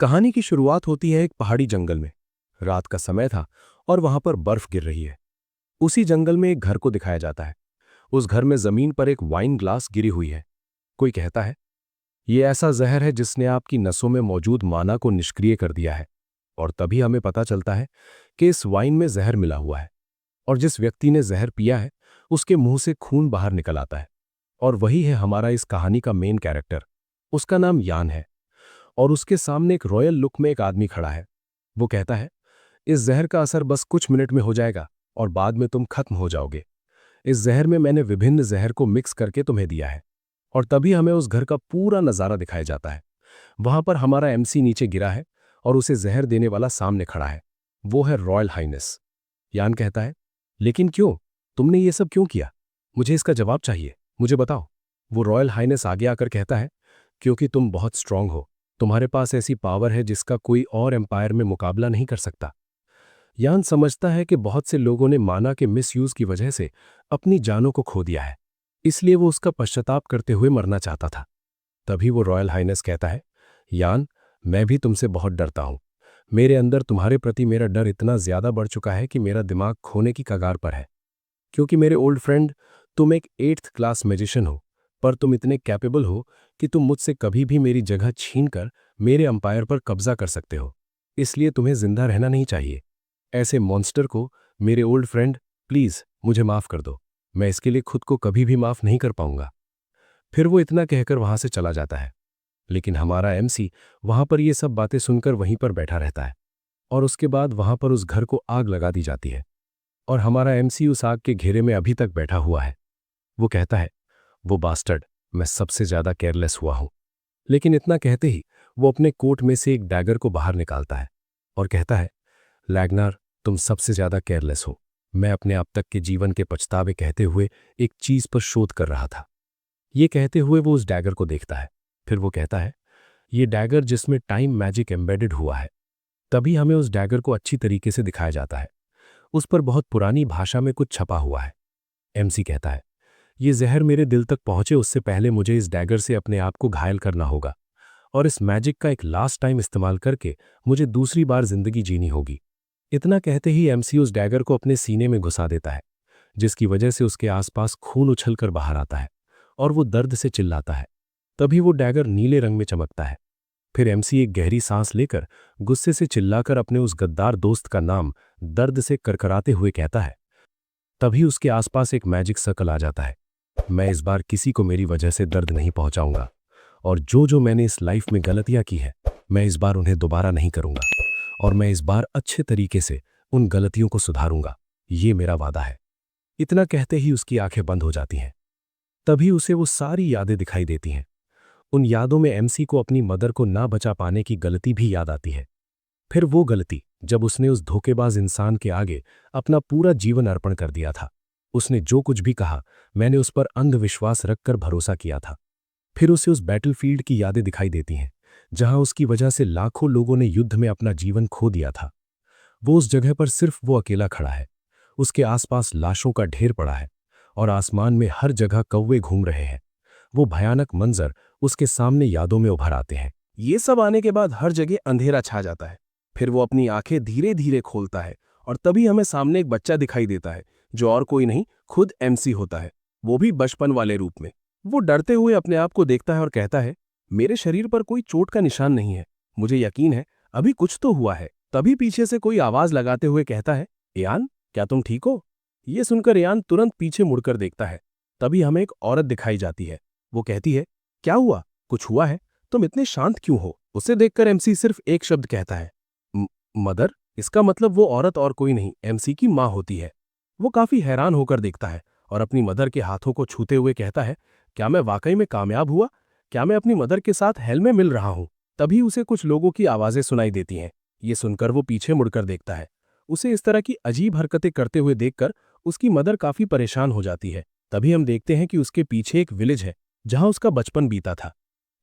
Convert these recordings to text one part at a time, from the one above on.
कहानी की शुरुआत होती है एक पहाड़ी जंगल में। रात का समय था और वहां पर बर्फ गिर रही है। उसी जंगल में एक घर को दिखाया जाता है। उस घर में जमीन पर एक वाइन ग्लास गिरी हुई है। कोई कहता है, ये ऐसा जहर है जिसने आपकी नसों में मौजूद माना को निष्क्रिय कर दिया है। और तभी हमें पता चलता है कि इस वाइन में जहर मिला हुआ है। और जिस व्यक्ति ने जहर पिया है उसके मुंह से खून बाहर निकल आता है। और वही है हमारा इस कहानी का मेन कैरेक्टर। उसका नाम यान है। और उसके सामने एक रॉयल लुक में एक आदमी खड़ा है। वो कहता है, इस जहर का असर बस कुछ मिनट में हो जाएगा और बाद में तुम खत्म हो जाओगे। इस जहर में मैंने विभिन्न जहर को मिक्स करके तुम्हें दिया है। और तभी हमें उस घर का पूरा नजारा दिखाया जाता है। वहां पर हमारा एमसी नीचे गिरा है और उसे जहर देने वाला सामने खड़ा है। वो है रॉयल हाइनेस। यान कहता है, लेकिन क्यों? तुमने ये सब क्यों किया? मुझे इसका जवाब चाहिए, मुझे बताओ। वो रॉयल हाइनेस आगे आकर कहता है, क्योंकि तुम बहुत स्ट्रांग हो। तुम्हारे पास ऐसी पावर है जिसका कोई और एम्पायर में मुकाबला नहीं कर सकता। यान समझता है कि बहुत से लोगों ने माना के मिसयूज की वजह से अपनी जानों को खो दिया है। इसलिए वो उसका पश्चाताप करते हुए मरना चाहता था। तभी वो रॉयल हाइनेस कहता है, यान, मैं भी तुमसे बहुत डरता हूं। मेरे अंदर तुम्हारे प्रति मेरा डर इतना ज्यादा बढ़ चुका है कि मेरा दिमाग खोने की कगार पर है। क्योंकि मेरे ओल्ड फ्रेंड, तुम एक 8th क्लास मैजिशियन हो, पर तुम इतने कैपेबल हो कि तुम मुझसे कभी भी मेरी जगह छीनकर मेरे अंपायर पर कब्जा कर सकते हो। इसलिए तुम्हें जिंदा रहना नहीं चाहिए। ऐसे मॉन्स्टर को, मेरे ओल्ड फ्रेंड, प्लीज मुझे माफ कर दो। मैं इसके लिए खुद को कभी भी माफ नहीं कर पाऊंगा। फिर वो इतना कहकर वहां से चला जाता है। लेकिन हमारा एमसी वहां पर ये सब बातें सुनकर वहीं पर बैठा रहता है। और उसके बाद वहां पर उस घर को आग लगा दी जाती है। और हमारा एमसी उस आग के घेरे में अभी तक बैठा हुआ है। वो कहता है, वो बास्टर्ड, मैं सबसे ज्यादा केयरलेस हुआ हूं। लेकिन इतना कहते ही वो अपने कोट में से एक डैगर को बाहर निकालता है और कहता है, लैगनार, तुम सबसे ज्यादा केयरलेस हो। मैं अपने अब तक के जीवन के पछतावे कहते हुए एक चीज पर शोध कर रहा था। ये कहते हुए वो उस डैगर को देखता है। फिर वो कहता है, ये डैगर जिसमें टाइम मैजिक एम्बेडेड हुआ है। तभी हमें उस डैगर को अच्छी तरीके से दिखाया जाता है। उस पर बहुत पुरानी भाषा में कुछ छपा हुआ है। एमसी कहता है, ये जहर मेरे दिल तक पहुंचे उससे पहले मुझे इस डैगर से अपने आप को घायल करना होगा। और इस मैजिक का एक लास्ट टाइम इस्तेमाल करके मुझे दूसरी बार जिंदगी जीनी होगी। इतना कहते ही एमसी उस डैगर को अपने सीने में घुसा देता है, जिसकी वजह से उसके आसपास खून उछलकर बाहर आता है और वो दर्द से चिल्लाता है। तभी वो डैगर नीले रंग में चमकता है। फिर एमसी एक गहरी सांस लेकर गुस्से से चिल्लाकर अपने उस गद्दार दोस्त का नाम दर्द से करकराते हुए कहता है। तभी उसके आसपास एक मैजिक सर्कल आ जाता है। मैं इस बार किसी को मेरी वजह से दर्द नहीं पहुंचाऊंगा। और जो जो मैंने इस लाइफ में गलतियां की है, मैं इस बार उन्हें दोबारा नहीं करूंगा। और मैं इस बार अच्छे तरीके से उन गलतियों को सुधारूंगा। ये मेरा वादा है। इतना कहते ही उसकी आंखें बंद हो जाती हैं। तभी उसे वो सारी यादें दिखाई देती हैं। उन यादों में एमसी को अपनी मदर को ना बचा पाने की गलती भी याद आती है। फिर वो गलती जब उसने उस धोखेबाज इंसान के आगे अपना पूरा जीवन अर्पण कर दिया था। उसने जो कुछ भी कहा, मैंने उस पर अंधविश्वास रखकर भरोसा किया था। फिर उसे उस बैटलफील्ड की यादें दिखाई देती हैं, जहां उसकी वजह से लाखों लोगों ने युद्ध में अपना जीवन खो दिया था। वो उस जगह पर सिर्फ वो अकेला खड़ा है। उसके आसपास लाशों का ढेर पड़ा है और आसमान में हर जगह कौवे घूम रहे हैं। वो भयानक मंजर उसके सामने यादों में उभर आते हैं। ये सब आने के बाद हर जगह अंधेरा छा जाता है। फिर वो अपनी आंखें धीरे धीरे खोलता है और तभी हमें सामने एक बच्चा दिखाई देता है, जो और कोई नहीं, खुद एमसी होता है, वो भी बचपन वाले रूप में। वो डरते हुए अपने आप को देखता है और कहता है, मेरे शरीर पर कोई चोट का निशान नहीं है, मुझे यकीन है अभी कुछ तो हुआ है। तभी पीछे से कोई आवाज लगाते हुए कहता है, एयान, क्या तुम ठीक हो? ये सुनकर एयान तुरंत पीछे मुड़कर देखता है। तभी हमें एक औरत दिखाई जाती है। वो कहती है, क्या हुआ? कुछ हुआ है? तुम इतने शांत क्यों हो? उसे देखकर एमसी सिर्फ एक शब्द कहता है, मदर। इसका मतलब वो औरत और कोई नहीं, एमसी की माँ होती है। वो काफी हैरान होकर देखता है और अपनी मदर के हाथों को छूते हुए कहता है, क्या मैं वाकई में कामयाब हुआ? क्या मैं अपनी मदर के साथ हेल में मिल रहा हूं? तभी उसे कुछ लोगों की आवाजें सुनाई देती हैं। ये सुनकर वो पीछे मुड़कर देखता है। उसे इस तरह की अजीब हरकतें करते हुए देखकर उसकी मदर काफी परेशान हो जाती है। तभी हम देखते हैं कि उसके पीछे एक विलेज है, जहां उसका बचपन बीता था।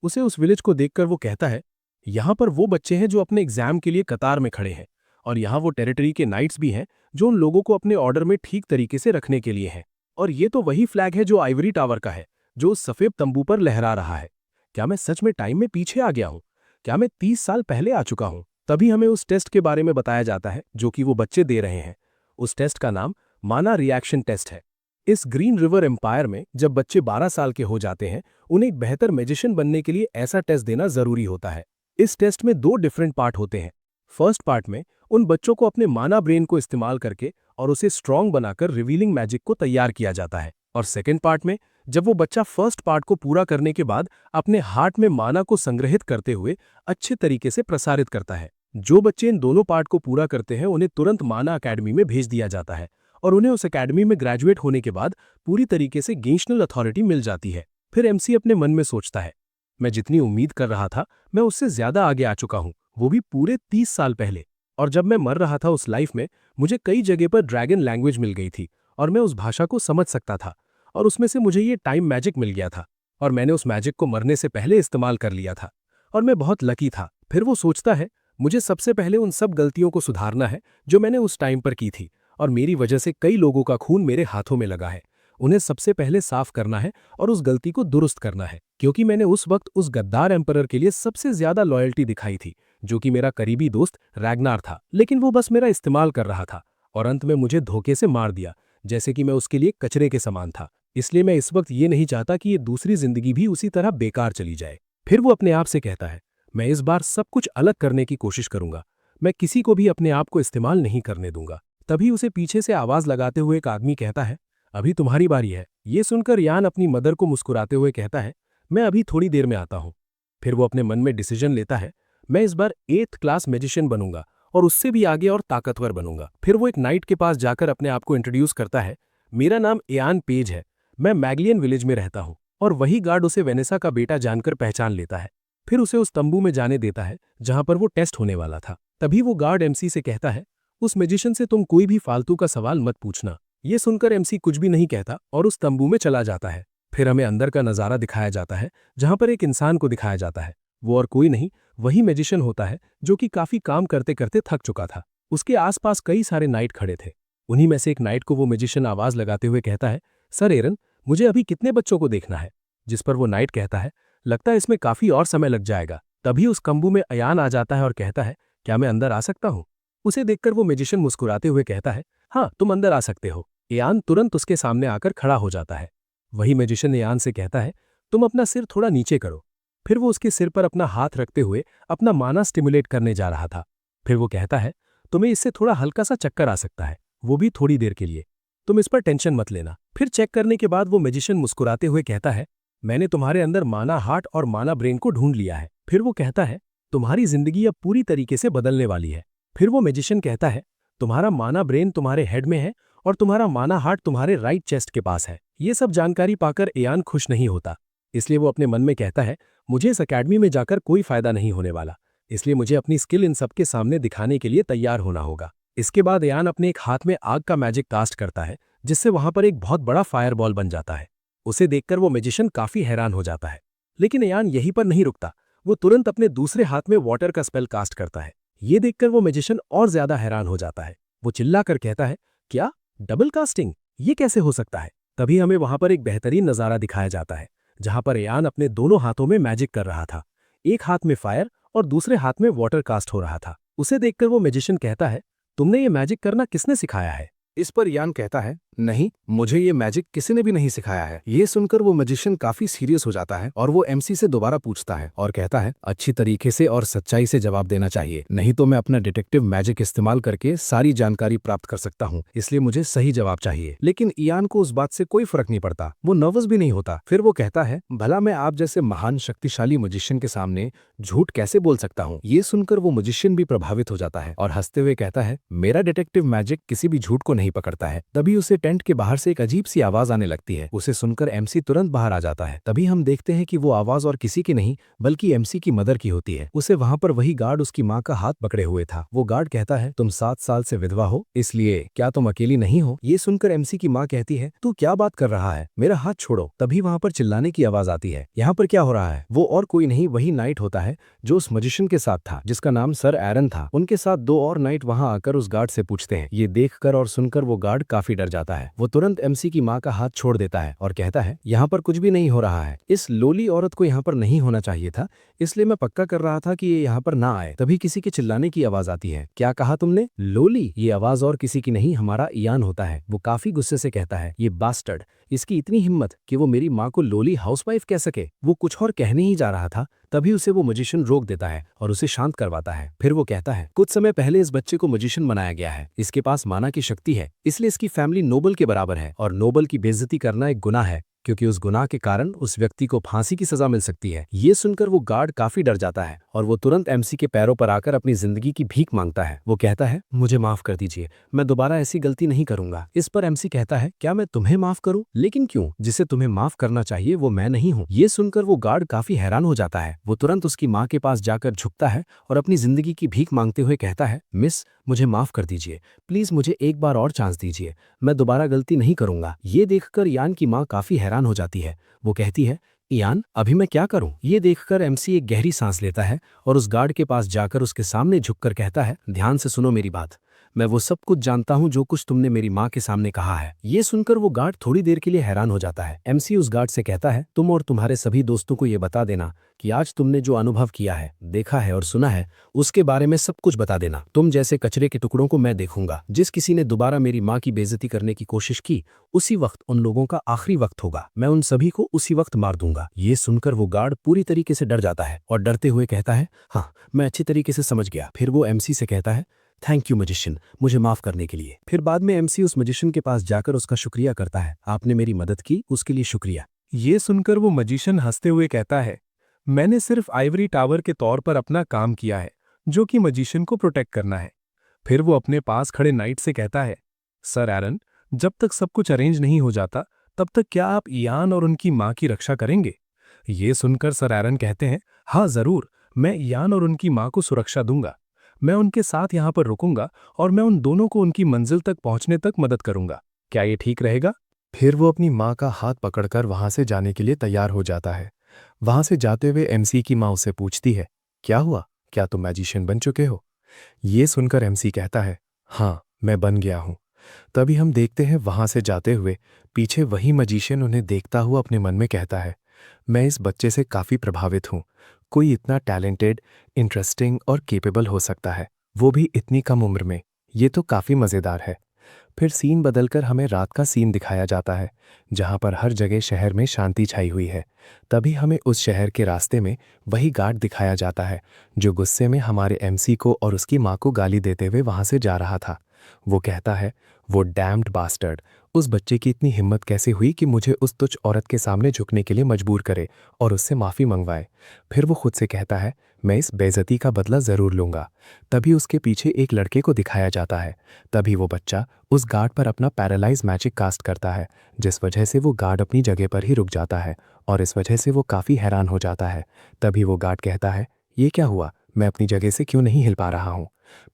उसे उस विलेज को देखकर वो कहता है, यहाँ पर वो बच्चे हैं जो अपने एग्जाम के लिए कतार में खड़े हैं, और यहाँ वो टेरिटरी के नाइट्स भी हैं जो उन लोगों को अपने ऑर्डर में ठीक तरीके से रखने के लिए हैं। और ये तो वही फ्लैग है जो आइवरी टावर का है, जो उस सफेद तंबू पर लहरा रहा है। क्या मैं सच में टाइम में पीछे आ गया हूँ? क्या मैं 30 साल पहले आ चुका हूँ? तभी हमें उस टेस्ट के बारे में बताया जाता है जो कि वो बच्चे दे रहे हैं। उस टेस्ट का नाम माना रिएक्शन टेस्ट है। इस ग्रीन रिवर एम्पायर में जब बच्चे 12 साल के हो जाते हैं, उन्हें एक बेहतर मैजिशियन बनने के लिए ऐसा टेस्ट देना जरूरी होता है। इस टेस्ट में 2 डिफरेंट पार्ट होते हैं। फर्स्ट पार्ट में उन बच्चों को अपने माना ब्रेन को इस्तेमाल करके और उसे स्ट्रांग बनाकर रिवीलिंग मैजिक को तैयार किया जाता है। और सेकेंड पार्ट में जब वो बच्चा फर्स्ट पार्ट को पूरा करने के बाद अपने हार्ट में माना को संग्रहित करते हुए अच्छे तरीके से प्रसारित करता है। जो बच्चे इन दोनों पार्ट को पूरा करते हैं उन्हें तुरंत माना अकेडमी में भेज दिया जाता है और उन्हें उस अकेडमी में ग्रेजुएट होने के बाद पूरी तरीके से गेशनल अथॉरिटी मिल जाती है। फिर एमसी अपने मन में सोचता है, मैं जितनी उम्मीद कर रहा था मैं उससे ज्यादा आगे आ चुका हूं, वो भी पूरे 30 साल पहले। और जब मैं मर रहा था उस लाइफ में, मुझे कई जगह पर ड्रैगन लैंग्वेज मिल गई थी और मैं उस भाषा को समझ सकता था और उसमें से मुझे ये टाइम मैजिक मिल गया था और मैंने उस मैजिक को मरने से पहले इस्तेमाल कर लिया था और मैं बहुत लकी था। फिर वो सोचता है, मुझे सबसे पहले उन सब गलतियों को सुधारना है जो मैंने उस टाइम पर की थी और मेरी वजह से कई लोगों का खून मेरे हाथों में लगा है। उन्हें सबसे पहले साफ करना है और उस गलती को दुरुस्त करना है, क्योंकि मैंने उस वक्त उस गद्दार एम्परर के लिए सबसे ज्यादा लॉयल्टी दिखाई थी, जो कि मेरा करीबी दोस्त रैग्नार था, लेकिन वो बस मेरा इस्तेमाल कर रहा था और अंत में मुझे धोखे से मार दिया, जैसे कि मैं उसके लिए कचरे के समान था। इसलिए मैं इस वक्त ये नहीं चाहता कि ये दूसरी जिंदगी भी उसी तरह बेकार चली जाए। फिर वो अपने आप से कहता है, मैं इस बार सब कुछ अलग करने की कोशिश करूंगा, मैं किसी को भी अपने आप को इस्तेमाल नहीं करने दूंगा। तभी उसे पीछे से आवाज लगाते हुए एक आदमी कहता है, अभी तुम्हारी बारी है। ये सुनकर यान अपनी मदर को मुस्कुराते हुए कहता है, मैं अभी थोड़ी देर में आता हूं। फिर वो अपने मन में डिसीजन लेता है, मैं इस बार 8th क्लास मैजिशियन बनूंगा और उससे भी आगे और ताकतवर बनूंगा। फिर वो एक नाइट के पास जाकर अपने आप को इंट्रोड्यूस करता है, मेरा नाम एयान पेज है, मैं मैग्लियन विलेज में रहता हूं। और वही गार्ड उसे वेनेसा का बेटा जानकर पहचान लेता है। फिर उसे उस तंबू में जाने देता है जहां पर वो टेस्ट होने वाला था। तभी वो गार्ड एमसी से कहता है, उस मैजिशियन से तुम कोई भी फालतू का सवाल मत पूछना। ये सुनकर एमसी कुछ भी नहीं कहता और उस तंबू में चला जाता है। फिर हमें अंदर का नजारा दिखाया जाता है जहां पर एक इंसान को दिखाया जाता है। वो और कोई नहीं, वही मैजिशियन होता है जो कि काफी काम करते करते थक चुका था। उसके आसपास कई सारे नाइट खड़े थे। उन्हीं में से एक नाइट को वो मैजिशियन आवाज लगाते हुए कहता है, सर एरन, मुझे अभी कितने बच्चों को देखना है? जिस पर वो नाइट कहता है, लगता है इसमें काफी और समय लग जाएगा। तभी उस तंबू में अयान आ जाता है और कहता है, क्या मैं अंदर आ सकता हूँ? उसे देखकर वो मैजिशियन मुस्कुराते हुए कहता है, हाँ तुम अंदर आ सकते हो। एयान तुरंत उसके सामने आकर खड़ा हो जाता है। वही मैजिशियन एयान से कहता है, तुम अपना सिर थोड़ा नीचे करो। फिर वो उसके सिर पर अपना हाथ रखते हुए अपना माना स्टिमुलेट करने जा रहा था। फिर वो कहता है, तुम्हें इससे थोड़ा हल्का सा चक्कर आ सकता है, वो भी थोड़ी देर के लिए, तुम इस पर टेंशन मत लेना। फिर चेक करने के बाद वो मैजिशियन मुस्कुराते हुए कहता है, मैंने तुम्हारे अंदर माना हार्ट और माना ब्रेन को ढूंढ लिया है। फिर वो कहता है, तुम्हारी जिंदगी अब पूरी तरीके से बदलने वाली है। फिर वो मैजिशियन कहता है, तुम्हारा माना ब्रेन तुम्हारे हेड में है और तुम्हारा माना हार्ट तुम्हारे राइट चेस्ट के पास है। ये सब जानकारी पाकर एयान खुश नहीं होता, इसलिए वो अपने मन में कहता है, मुझे इस अकेडमी में जाकर कोई फायदा नहीं होने वाला, इसलिए मुझे अपनी स्किल इन सबके सामने दिखाने के लिए तैयार होना होगा। इसके बाद एयान अपने एक हाथ में आग का मैजिक कास्ट करता है, जिससे वहां पर एक बहुत बड़ा फायरबॉल बन जाता है। उसे देखकर वो मैजिशियन काफी हैरान हो जाता है, लेकिन एयान यहीं पर नहीं रुकता। वो तुरंत अपने दूसरे हाथ में वाटर का स्पेल कास्ट करता है। ये देखकर वो मैजिशियन और ज्यादा हैरान हो जाता है। वो चिल्लाकर कहता है, क्या डबल कास्टिंग, ये कैसे हो सकता है? तभी हमें वहां पर एक बेहतरीन नजारा दिखाया जाता है जहां पर एयान अपने दोनों हाथों में मैजिक कर रहा था। एक हाथ में फायर और दूसरे हाथ में वाटर कास्ट हो रहा था। उसे देखकर वो मैजिशियन कहता है, तुमने ये मैजिक करना किसने सिखाया है? इस पर यान कहता है, नहीं, मुझे ये मैजिक किसी ने भी नहीं सिखाया है। ये सुनकर वो मैजिशियन काफी सीरियस हो जाता है और वो एमसी से दोबारा पूछता है और कहता है, अच्छी तरीके से और सच्चाई से जवाब देना चाहिए, नहीं तो मैं अपना डिटेक्टिव मैजिक इस्तेमाल करके सारी जानकारी प्राप्त कर सकता हूँ, इसलिए मुझे सही जवाब चाहिए। लेकिन यान को उस बात से कोई फर्क नहीं पड़ता, वो नर्वस भी नहीं होता। फिर वो कहता है, भला मैं आप जैसे महान शक्तिशाली मैजिशियन के सामने झूठ कैसे बोल सकता हूँ? ये सुनकर वो मैजिशियन भी प्रभावित हो जाता है और हंसते हुए कहता है, मेरा डिटेक्टिव मैजिक किसी भी झूठ को नहीं पकड़ता है। तभी उसे टेंट के बाहर से एक अजीब सी आवाज आने लगती है। उसे सुनकर एमसी तुरंत बाहर आ जाता है। तभी हम देखते हैं कि वो आवाज और किसी की नहीं बल्कि एमसी की मदर की होती है। उसे वहां पर वही गार्ड उसकी माँ का हाथ पकड़े हुए था। वो गार्ड कहता है, तुम 7 साल से विधवा हो, इसलिए क्या तुम अकेली नहीं हो? ये सुनकर एमसी की माँ कहती है, तू क्या बात कर रहा है, मेरा हाथ छोड़ो। तभी वहां पर चिल्लाने की आवाज आती है, यहाँ पर क्या हो रहा है? वो और कोई नहीं, वही नाइट होता है जो उस मैजिशियन के साथ था, जिसका नाम सर एरन था। उनके साथ 2 और नाइट वहां आकर उस गार्ड से पूछते हैं। ये देखकर और सुनकर वो गार्ड काफी डर जाता है। वो तुरंत एमसी की माँ का हाथ छोड़ देता है और कहता है, यहाँ पर कुछ भी नहीं हो रहा है, इस लोली औरत को यहाँ पर नहीं होना चाहिए था, इसलिए मैं पक्का कर रहा था कि ये यहाँ पर ना आए। तभी किसी के चिल्लाने की आवाज आती है। क्या कहा तुमने? लोली? ये आवाज और किसी की नहीं, हमारा इयान होता है। वो काफी गुस्से से कहता है, ये बास्टर्ड, इसकी इतनी हिम्मत कि वो मेरी माँ को लोली हाउसवाइफ कह सके। वो कुछ और कहने ही जा रहा था, तभी उसे वो मजिशियन रोक देता है और उसे शांत करवाता है। फिर वो कहता है, कुछ समय पहले इस बच्चे को मजिशियन बनाया गया है। इसके पास माना की शक्ति है, इसलिए इसकी फैमिली नोबल के बराबर है और नोबल की बेइज्जती करना एक गुनाह है, क्योंकि उस गुनाह के कारण उस व्यक्ति को फांसी की सजा मिल सकती है। ये सुनकर वो गार्ड काफी डर जाता है और वो तुरंत एमसी के पैरों पर आकर अपनी जिंदगी की भीख मांगता है। वो कहता है, मुझे माफ कर दीजिए, मैं दोबारा ऐसी गलती नहीं करूंगा। इस पर एमसी कहता है, क्या मैं तुम्हें माफ करूं? लेकिन क्यों? जिसे तुम्हें माफ करना चाहिए वो मैं नहीं हूं। ये सुनकर वो गार्ड काफी हैरान हो जाता है। वो तुरंत उसकी माँ के पास जाकर झुकता है और अपनी जिंदगी की भीख मांगते हुए कहता है, मिस, मुझे माफ कर दीजिए, प्लीज मुझे एक बार और चांस दीजिए, मैं दोबारा गलती नहीं करूंगा। ये देखकर यान की माँ काफी हैरान हो जाती है। वो कहती है, इयान, अभी मैं क्या करूं? ये देखकर एमसी एक गहरी सांस लेता है और उस गार्ड के पास जाकर उसके सामने झुककर कहता है, ध्यान से सुनो मेरी बात, मैं वो सब कुछ जानता हूं जो कुछ तुमने मेरी माँ के सामने कहा है। ये सुनकर वो गार्ड थोड़ी देर के लिए हैरान हो जाता है। एमसी उस गार्ड से कहता है, तुम और तुम्हारे सभी दोस्तों को ये बता देना कि आज तुमने जो अनुभव किया है, देखा है और सुना है, उसके बारे में सब कुछ बता देना। तुम जैसे कचरे के टुकड़ों को मैं देखूंगा। जिस किसी ने दोबारा मेरी माँ की बेइज्जती करने की कोशिश की, उसी वक्त उन लोगों का आखिरी वक्त होगा। मैं उन सभी को उसी वक्त मार दूंगा। ये सुनकर वो गार्ड पूरी तरीके से डर जाता है और डरते हुए कहता है, हाँ, मैं अच्छी तरीके से समझ गया। फिर वो एमसी से कहता है, थैंक यू मजिशियन, मुझे माफ करने के लिए। फिर बाद में एमसी उस मजिशियन के पास जाकर उसका शुक्रिया करता है, आपने मेरी मदद की, उसके लिए शुक्रिया। ये सुनकर वो मजिशियन हंसते हुए कहता है, मैंने सिर्फ आइवरी टावर के तौर पर अपना काम किया है, जो कि मजिशियन को प्रोटेक्ट करना है। फिर वो अपने पास खड़े नाइट से कहता है, सर एरन, जब तक सब कुछ अरेंज नहीं हो जाता, तब तक क्या आप इयान और उनकी माँ की रक्षा करेंगे? ये सुनकर सर एरन कहते हैं, हाँ जरूर, मैं इयान और उनकी माँ को सुरक्षा दूंगा। मैं उनके साथ यहाँ पर रुकूंगा और मैं उन दोनों को उनकी मंजिल तक पहुंचने तक मदद करूंगा। क्या ये ठीक रहेगा? फिर वो अपनी माँ का हाथ पकड़कर वहां से जाने के लिए तैयार हो जाता है। वहां से जाते हुए एमसी की माँ उससे पूछती है, क्या हुआ, क्या तुम मैजिशियन बन चुके हो? ये सुनकर एमसी कहता है, हाँ, मैं बन गया हूँ। तभी हम देखते हैं वहां से जाते हुए पीछे वही मजिशियन उन्हें देखता हुआ अपने मन में कहता है, मैं इस बच्चे से काफ़ी प्रभावित हूँ। कोई इतना टैलेंटेड, इंटरेस्टिंग और केपेबल हो सकता है, वो भी इतनी कम उम्र में। ये तो काफ़ी मज़ेदार है। फिर सीन बदलकर हमें रात का सीन दिखाया जाता है, जहां पर हर जगह शहर में शांति छाई हुई है। तभी हमें उस शहर के रास्ते में वही गार्ड दिखाया जाता है, जो गुस्से में हमारे एमसी को और उसकी माँ को गाली देते हुए वहां से जा रहा था। वो कहता है, वो डैम्ड बास्टर्ड, उस बच्चे की इतनी हिम्मत कैसे हुई कि मुझे उस तुच्छ औरत के सामने झुकने के लिए मजबूर करे और उससे माफ़ी मंगवाए। फिर वो खुद से कहता है, मैं इस बेइज्जती का बदला ज़रूर लूँगा। तभी उसके पीछे एक लड़के को दिखाया जाता है। तभी वो बच्चा उस गार्ड पर अपना पैरालाइज मैजिक कास्ट करता है, जिस वजह से वो गार्ड अपनी जगह पर ही रुक जाता है और इस वजह से वो काफ़ी हैरान हो जाता है। तभी वो गार्ड कहता है, ये क्या हुआ, मैं अपनी जगह से क्यों नहीं हिल पा रहा हूँ?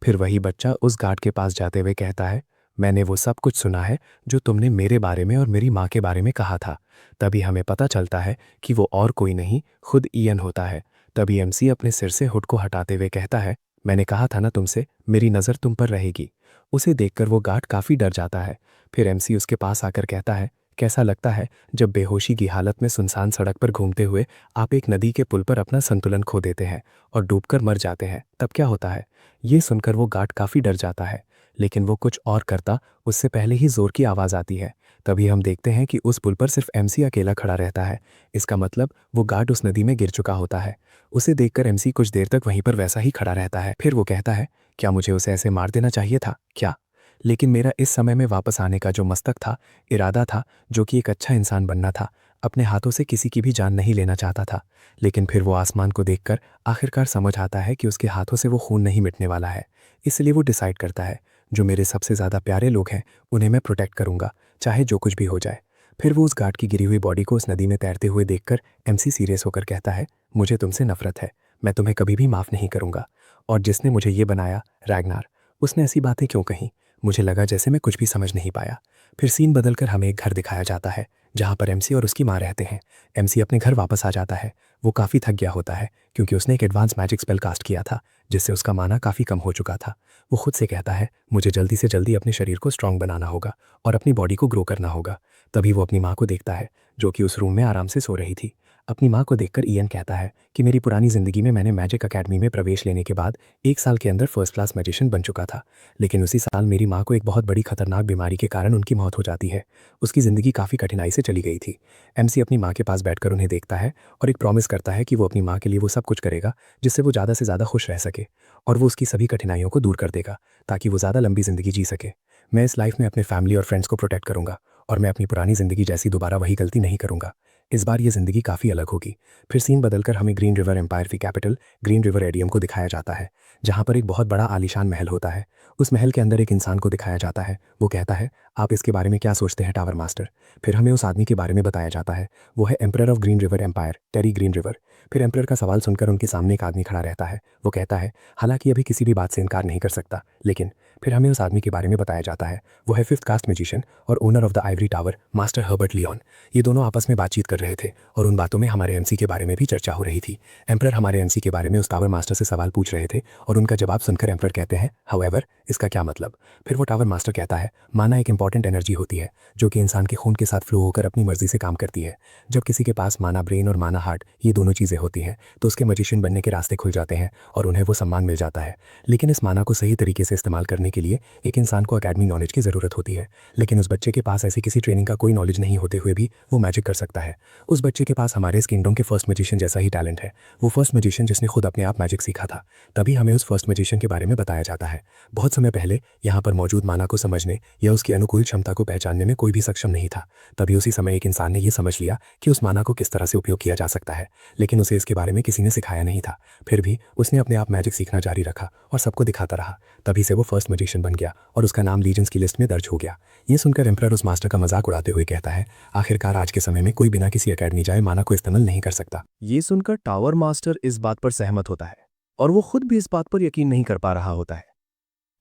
फिर वही बच्चा उस गार्ड के पास जाते हुए कहता है, मैंने वो सब कुछ सुना है जो तुमने मेरे बारे में और मेरी माँ के बारे में कहा था। तभी हमें पता चलता है कि वो और कोई नहीं, खुद इयन होता है। तभी एमसी अपने सिर से हुड को हटाते हुए कहता है, मैंने कहा था ना तुमसे, मेरी नज़र तुम पर रहेगी। उसे देखकर वो गार्ड काफ़ी डर जाता है। फिर एमसी उसके पास आकर कहता है, कैसा लगता है जब बेहोशी की हालत में सुनसान सड़क पर घूमते हुए आप एक नदी के पुल पर अपना संतुलन खो देते हैं और डूबकर मर जाते हैं, तब क्या होता है? ये सुनकर वो गार्ड काफ़ी डर जाता है, लेकिन वो कुछ और करता उससे पहले ही जोर की आवाज़ आती है। तभी हम देखते हैं कि उस पुल पर सिर्फ एमसी अकेला खड़ा रहता है। इसका मतलब वो गार्ड उस नदी में गिर चुका होता है। उसे देखकर एमसी कुछ देर तक वहीं पर वैसा ही खड़ा रहता है। फिर वो कहता है, क्या मुझे उसे ऐसे मार देना चाहिए था क्या? लेकिन मेरा इस समय में वापस आने का जो मस्तक था, इरादा था, जो कि एक अच्छा इंसान बनना था, अपने हाथों से किसी की भी जान नहीं लेना चाहता था। लेकिन फिर वो आसमान को देखकर आखिरकार समझ आता है कि उसके हाथों से वो खून नहीं मिटने वाला है। इसलिए वो डिसाइड करता है, जो मेरे सबसे ज़्यादा प्यारे लोग हैं उन्हें मैं प्रोटेक्ट करूंगा, चाहे जो कुछ भी हो जाए। फिर वो उस गार्ड की गिरी हुई बॉडी को उस नदी में तैरते हुए देखकर एमसी सीरियस होकर कहता है, मुझे तुमसे नफरत है, मैं तुम्हें कभी भी माफ़ नहीं करूंगा। और जिसने मुझे ये बनाया, रैग्नार, उसने ऐसी बातें क्यों कहीं? मुझे लगा जैसे मैं कुछ भी समझ नहीं पाया। फिर सीन बदलकर हमें एक घर दिखाया जाता है, जहाँ पर एमसी और उसकी माँ रहते हैं। एमसी अपने घर वापस आ जाता है। वो काफ़ी थक गया होता है, क्योंकि उसने एक एडवांस मैजिक स्पेल कास्ट किया था, जिससे उसका माना काफ़ी कम हो चुका था। वो खुद से कहता है, मुझे जल्दी से जल्दी अपने शरीर को स्ट्रांग बनाना होगा और अपनी बॉडी को ग्रो करना होगा। तभी वो अपनी माँ को देखता है, जो कि उस रूम में आराम से सो रही थी। अपनी माँ को देखकर ईएन कहता है कि मेरी पुरानी ज़िंदगी में मैंने मैजिक अकेडमी में प्रवेश लेने के बाद 1 साल के अंदर फर्स्ट क्लास मैजिशियन बन चुका था, लेकिन उसी साल मेरी माँ को एक बहुत बड़ी खतरनाक बीमारी के कारण उनकी मौत हो जाती है। उसकी ज़िंदगी काफ़ी कठिनाई से चली गई थी। एमसी अपनी माँ के पास बैठकर उन्हें देखता है और एक प्रॉमिस करता है कि वो अपनी माँ के लिए वो सब कुछ करेगा जिससे वो ज़्यादा से ज़्यादा खुश रह सके, और वो उसकी सभी कठिनाइयों को दूर कर देगा ताकि वो ज़्यादा लंबी ज़िंदगी जी सके। मैं इस लाइफ में अपने फैमिली और फ्रेंड्स को प्रोटेक्ट करूंगा और मैं अपनी पुरानी ज़िंदगी जैसी दोबारा वही गलती नहीं करूंगा। इस बार ये ज़िंदगी काफ़ी अलग होगी। फिर सीन बदलकर हमें ग्रीन रिवर एम्पायर की कैपिटल ग्रीन रिवर एडियम को दिखाया जाता है, जहाँ पर एक बहुत बड़ा आलीशान महल होता है। उस महल के अंदर एक इंसान को दिखाया जाता है। वो कहता है, आप इसके बारे में क्या सोचते हैं टावर मास्टर? फिर हमें उस आदमी के बारे में बताया जाता है। वो है emperor of green river empire, Terry green river. फिर एम्परर का सवाल सुनकर उनके सामने एक आदमी खड़ा रहता है। वो कहता है, हालांकि अभी किसी भी बात से इनकार नहीं कर सकता, लेकिन फिर हमें उस आदमी के बारे में बताया जाता है। वो है 5th कास्ट मैजिशियन और owner of the ivory tower, master Herbert Leon. ये दोनों आपस में बातचीत कर रहे थे और उन बातों में हमारे एमसी के बारे में भी चर्चा हो रही थी। एम्परर हमारे एमसी के बारे में उस टावर मास्टर से सवाल पूछ रहे थे और उनका जवाब सुनकर एम्परर कहते हैं, हाउएवर, इसका क्या मतलब? फिर वो टावर मास्टर कहता है, माना एक इंपॉर्टेंट एनर्जी होती है जो कि इंसान के खून के साथ फ्लो होकर अपनी मर्जी से काम करती है। जब किसी के पास माना ब्रेन और माना हार्ट, ये दोनों चीज़ें होती हैं, तो उसके मैजिशियन बनने के रास्ते खुल जाते हैं और उन्हें वो सम्मान मिल जाता है। लेकिन इस माना को सही तरीके से इस्तेमाल करने के लिए एक इंसान को अकेडमी नॉलेज की ज़रूरत होती है। लेकिन उस बच्चे के पास ऐसी किसी ट्रेनिंग का कोई नॉलेज नहीं होते हुए भी वो मैजिक कर सकता है। उस बच्चे के पास हमारे इस किंगडम के फर्स्ट मैजिशियन जैसा ही टैलेंट है। वो फर्स्ट मैजिशियन जिसने खुद अपने आप मैजिक सीखा था। तभी हमें उस फर्स्ट मैजिशियन के बारे में बताया जाता है। बहुत समय पहले यहाँ पर मौजूद माना को समझने या उसकी अनुकूल क्षमता को पहचानने में कोई भी सक्षम नहीं था। तभी उसी समय एक इंसान ने यह समझ लिया कि उस माना को किस तरह से उपयोग किया जा सकता है, लेकिन उसे इसके बारे में किसी ने सिखाया नहीं था। फिर भी उसने अपने आप मैजिक सीखना जारी रखा और सबको दिखाता रहा। तभी से वो फर्स्ट मैजिशियन बन गया और उसका नाम लीजेंड्स की लिस्ट में दर्ज हो गया। ये सुनकर एम्परर उस मास्टर का मजाक उड़ाते हुए कहता है, आखिरकार आज के समय में कोई बिना किसी अकेडमी जाए माना को इस्तेमाल नहीं कर सकता। ये सुनकर टावर मास्टर इस बात पर सहमत होता है और वो खुद भी इस बात पर यकीन नहीं कर पा रहा होता है।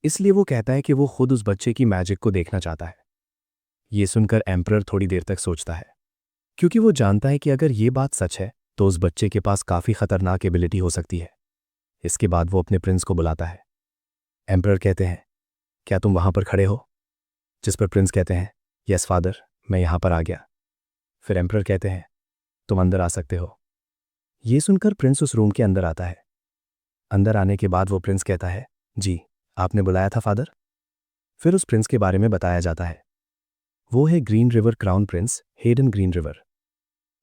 इसलिए वो कहता है कि वो खुद उस बच्चे की मैजिक को देखना चाहता है। ये सुनकर एम्परर थोड़ी देर तक सोचता है, क्योंकि वो जानता है कि अगर ये बात सच है तो उस बच्चे के पास काफ़ी खतरनाक एबिलिटी हो सकती है। इसके बाद वो अपने प्रिंस को बुलाता है। एम्परर कहते हैं, क्या तुम वहां पर खड़े हो? जिस पर प्रिंस कहते हैं, यस फादर, मैं यहां पर आ गया। फिर एम्परर कहते हैं, तुम अंदर आ सकते हो। ये सुनकर प्रिंस उस रूम के अंदर आता है। अंदर आने के बाद वो प्रिंस कहता है, जी, आपने बुलाया था फादर? फिर उस प्रिंस के बारे में बताया जाता है। वो है green river crown Prince Hayden green river.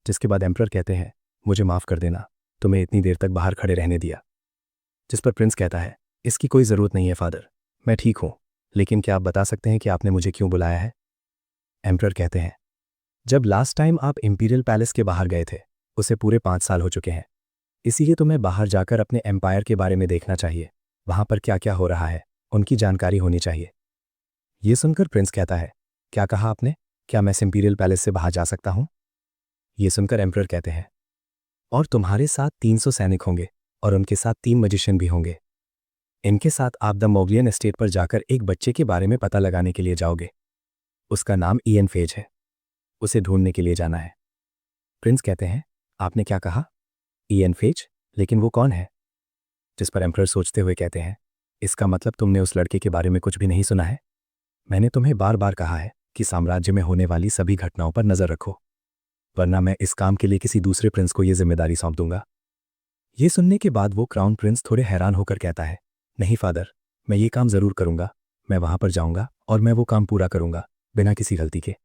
जिसके बाद एम्परर कहते हैं, मुझे माफ़ कर देना, तुम्हें इतनी देर तक बाहर खड़े रहने दिया। जिस पर प्रिंस कहता है, इसकी कोई ज़रूरत नहीं है फादर, मैं ठीक हूँ, लेकिन क्या आप बता सकते हैं कि आपने मुझे क्यों बुलाया है? एम्परर कहते हैं, जब लास्ट टाइम आप इंपीरियल पैलेस के बाहर गए थे उसे पूरे 5 साल हो चुके हैं, इसीलिए तुम्हें बाहर जाकर अपने एम्पायर के बारे में देखना चाहिए। वहाँ पर क्या क्या हो रहा है उनकी जानकारी होनी चाहिए। ये सुनकर प्रिंस कहता है, क्या कहा आपने? क्या मैं इंपीरियल पैलेस से बाहर जा सकता हूँ? ये सुनकर एम्परर कहते हैं, और तुम्हारे साथ 300 सैनिक होंगे और उनके साथ 3 मैजिशियन भी होंगे। इनके साथ आप द मोगलियन एस्टेट पर जाकर एक बच्चे के बारे में पता लगाने के लिए जाओगे। उसका नाम ईएन फेज है। उसे ढूंढने के लिए जाना है। प्रिंस कहते हैं, आपने क्या कहा? E N phase? लेकिन वो कौन है? जिस पर एम्परर सोचते हुए कहते हैं, इसका मतलब तुमने उस लड़के के बारे में कुछ भी नहीं सुना है। मैंने तुम्हें बार बार कहा है कि साम्राज्य में होने वाली सभी घटनाओं पर नजर रखो, वरना मैं इस काम के लिए किसी दूसरे प्रिंस को यह जिम्मेदारी सौंप दूंगा। ये सुनने के बाद वो क्राउन प्रिंस थोड़े हैरान होकर कहता है, नहीं फादर, मैं ये काम ज़रूर करूंगा। मैं वहां पर जाऊंगा और मैं वो काम पूरा करूंगा बिना किसी गलती के।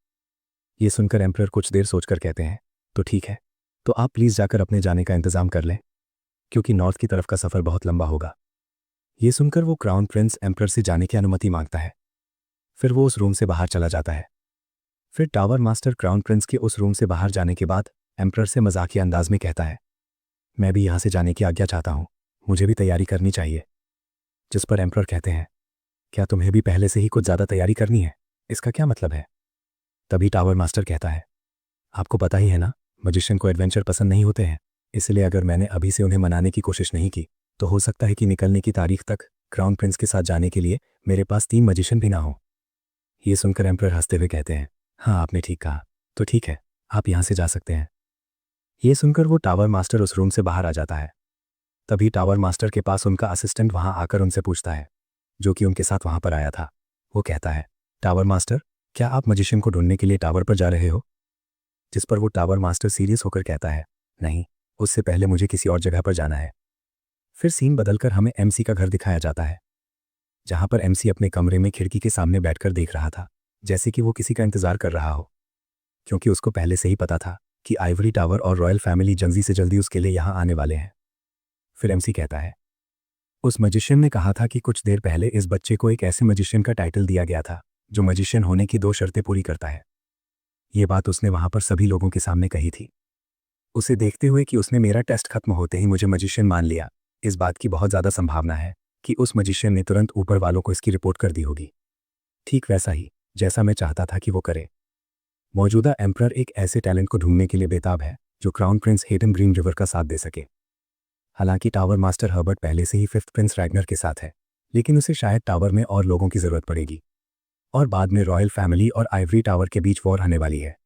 ये सुनकर एम्परर कुछ देर सोचकर कहते हैं, तो ठीक है, तो आप प्लीज़ जाकर अपने जाने का इंतज़ाम कर लें, क्योंकि नॉर्थ की तरफ का सफ़र बहुत लंबा होगा। ये सुनकर वो क्राउन प्रिंस एम्परर से जाने की अनुमति मांगता है। फिर वो उस रूम से बाहर चला जाता है। फिर टावर मास्टर क्राउन प्रिंस के उस रूम से बाहर जाने के बाद एम्परर से मजाकिया अंदाज में कहता है, मैं भी यहाँ से जाने की आज्ञा चाहता हूँ, मुझे भी तैयारी करनी चाहिए। जिस पर एम्परर कहते हैं, क्या तुम्हें भी पहले से ही कुछ ज़्यादा तैयारी करनी है? इसका क्या मतलब है? तभी टावर मास्टर कहता है, आपको पता ही है ना, मैजिशियन को एडवेंचर पसंद नहीं होते हैं, इसलिए अगर मैंने अभी से उन्हें मनाने की कोशिश नहीं की तो हो सकता है कि निकलने की तारीख तक क्राउन प्रिंस के साथ जाने के लिए मेरे पास 3 मैजिशियन भी ना हो। ये सुनकर एम्परर हंसते हुए कहते हैं, हाँ आपने ठीक कहा, तो ठीक है, आप यहाँ से जा सकते हैं। ये सुनकर वो टावर मास्टर उस रूम से बाहर आ जाता है। तभी टावर मास्टर के पास उनका असिस्टेंट वहां आकर उनसे पूछता है, जो कि उनके साथ वहां पर आया था। वो कहता है, टावर मास्टर, क्या आप मैजिशियन को ढूंढने के लिए टावर पर जा रहे हो? जिस पर वो टावर मास्टर सीरियस होकर कहता है, नहीं, उससे पहले मुझे किसी और जगह पर जाना है। फिर सीन बदलकर हमें एमसी का घर दिखाया जाता है, जहां पर एमसी अपने कमरे में खिड़की के सामने बैठकर देख रहा था, जैसे कि वो किसी का इंतजार कर रहा हो, क्योंकि उसको पहले से ही पता था कि आइवरी टावर और रॉयल फैमिली जल्दी से जल्दी उसके लिए यहाँ आने वाले हैं। फिर एमसी कहता है, उस मजिशियन ने कहा था कि कुछ देर पहले इस बच्चे को एक ऐसे मजिशियन का टाइटल दिया गया था जो मजिशियन होने की 2 शर्तें पूरी करता है। ये बात उसने वहां पर सभी लोगों के सामने कही थी। उसे देखते हुए कि उसने मेरा टेस्ट खत्म होते ही मुझे मजिशियन मान लिया, इस बात की बहुत ज़्यादा संभावना है कि उस मजिशियन ने तुरंत ऊपर वालों को इसकी रिपोर्ट कर दी होगी, ठीक वैसा ही जैसा मैं चाहता था कि वो करे। मौजूदा एम्परर एक ऐसे टैलेंट को ढूंढने के लिए बेताब है जो क्राउन प्रिंस हेटन ग्रीन रिवर का साथ दे सके। हालांकि टावर मास्टर हर्बर्ट पहले से ही 5th प्रिंस रैगनर के साथ है, लेकिन उसे शायद टावर में और लोगों की ज़रूरत पड़ेगी, और बाद में रॉयल फैमिली और आइवरी टावर के बीच वॉर होने वाली है।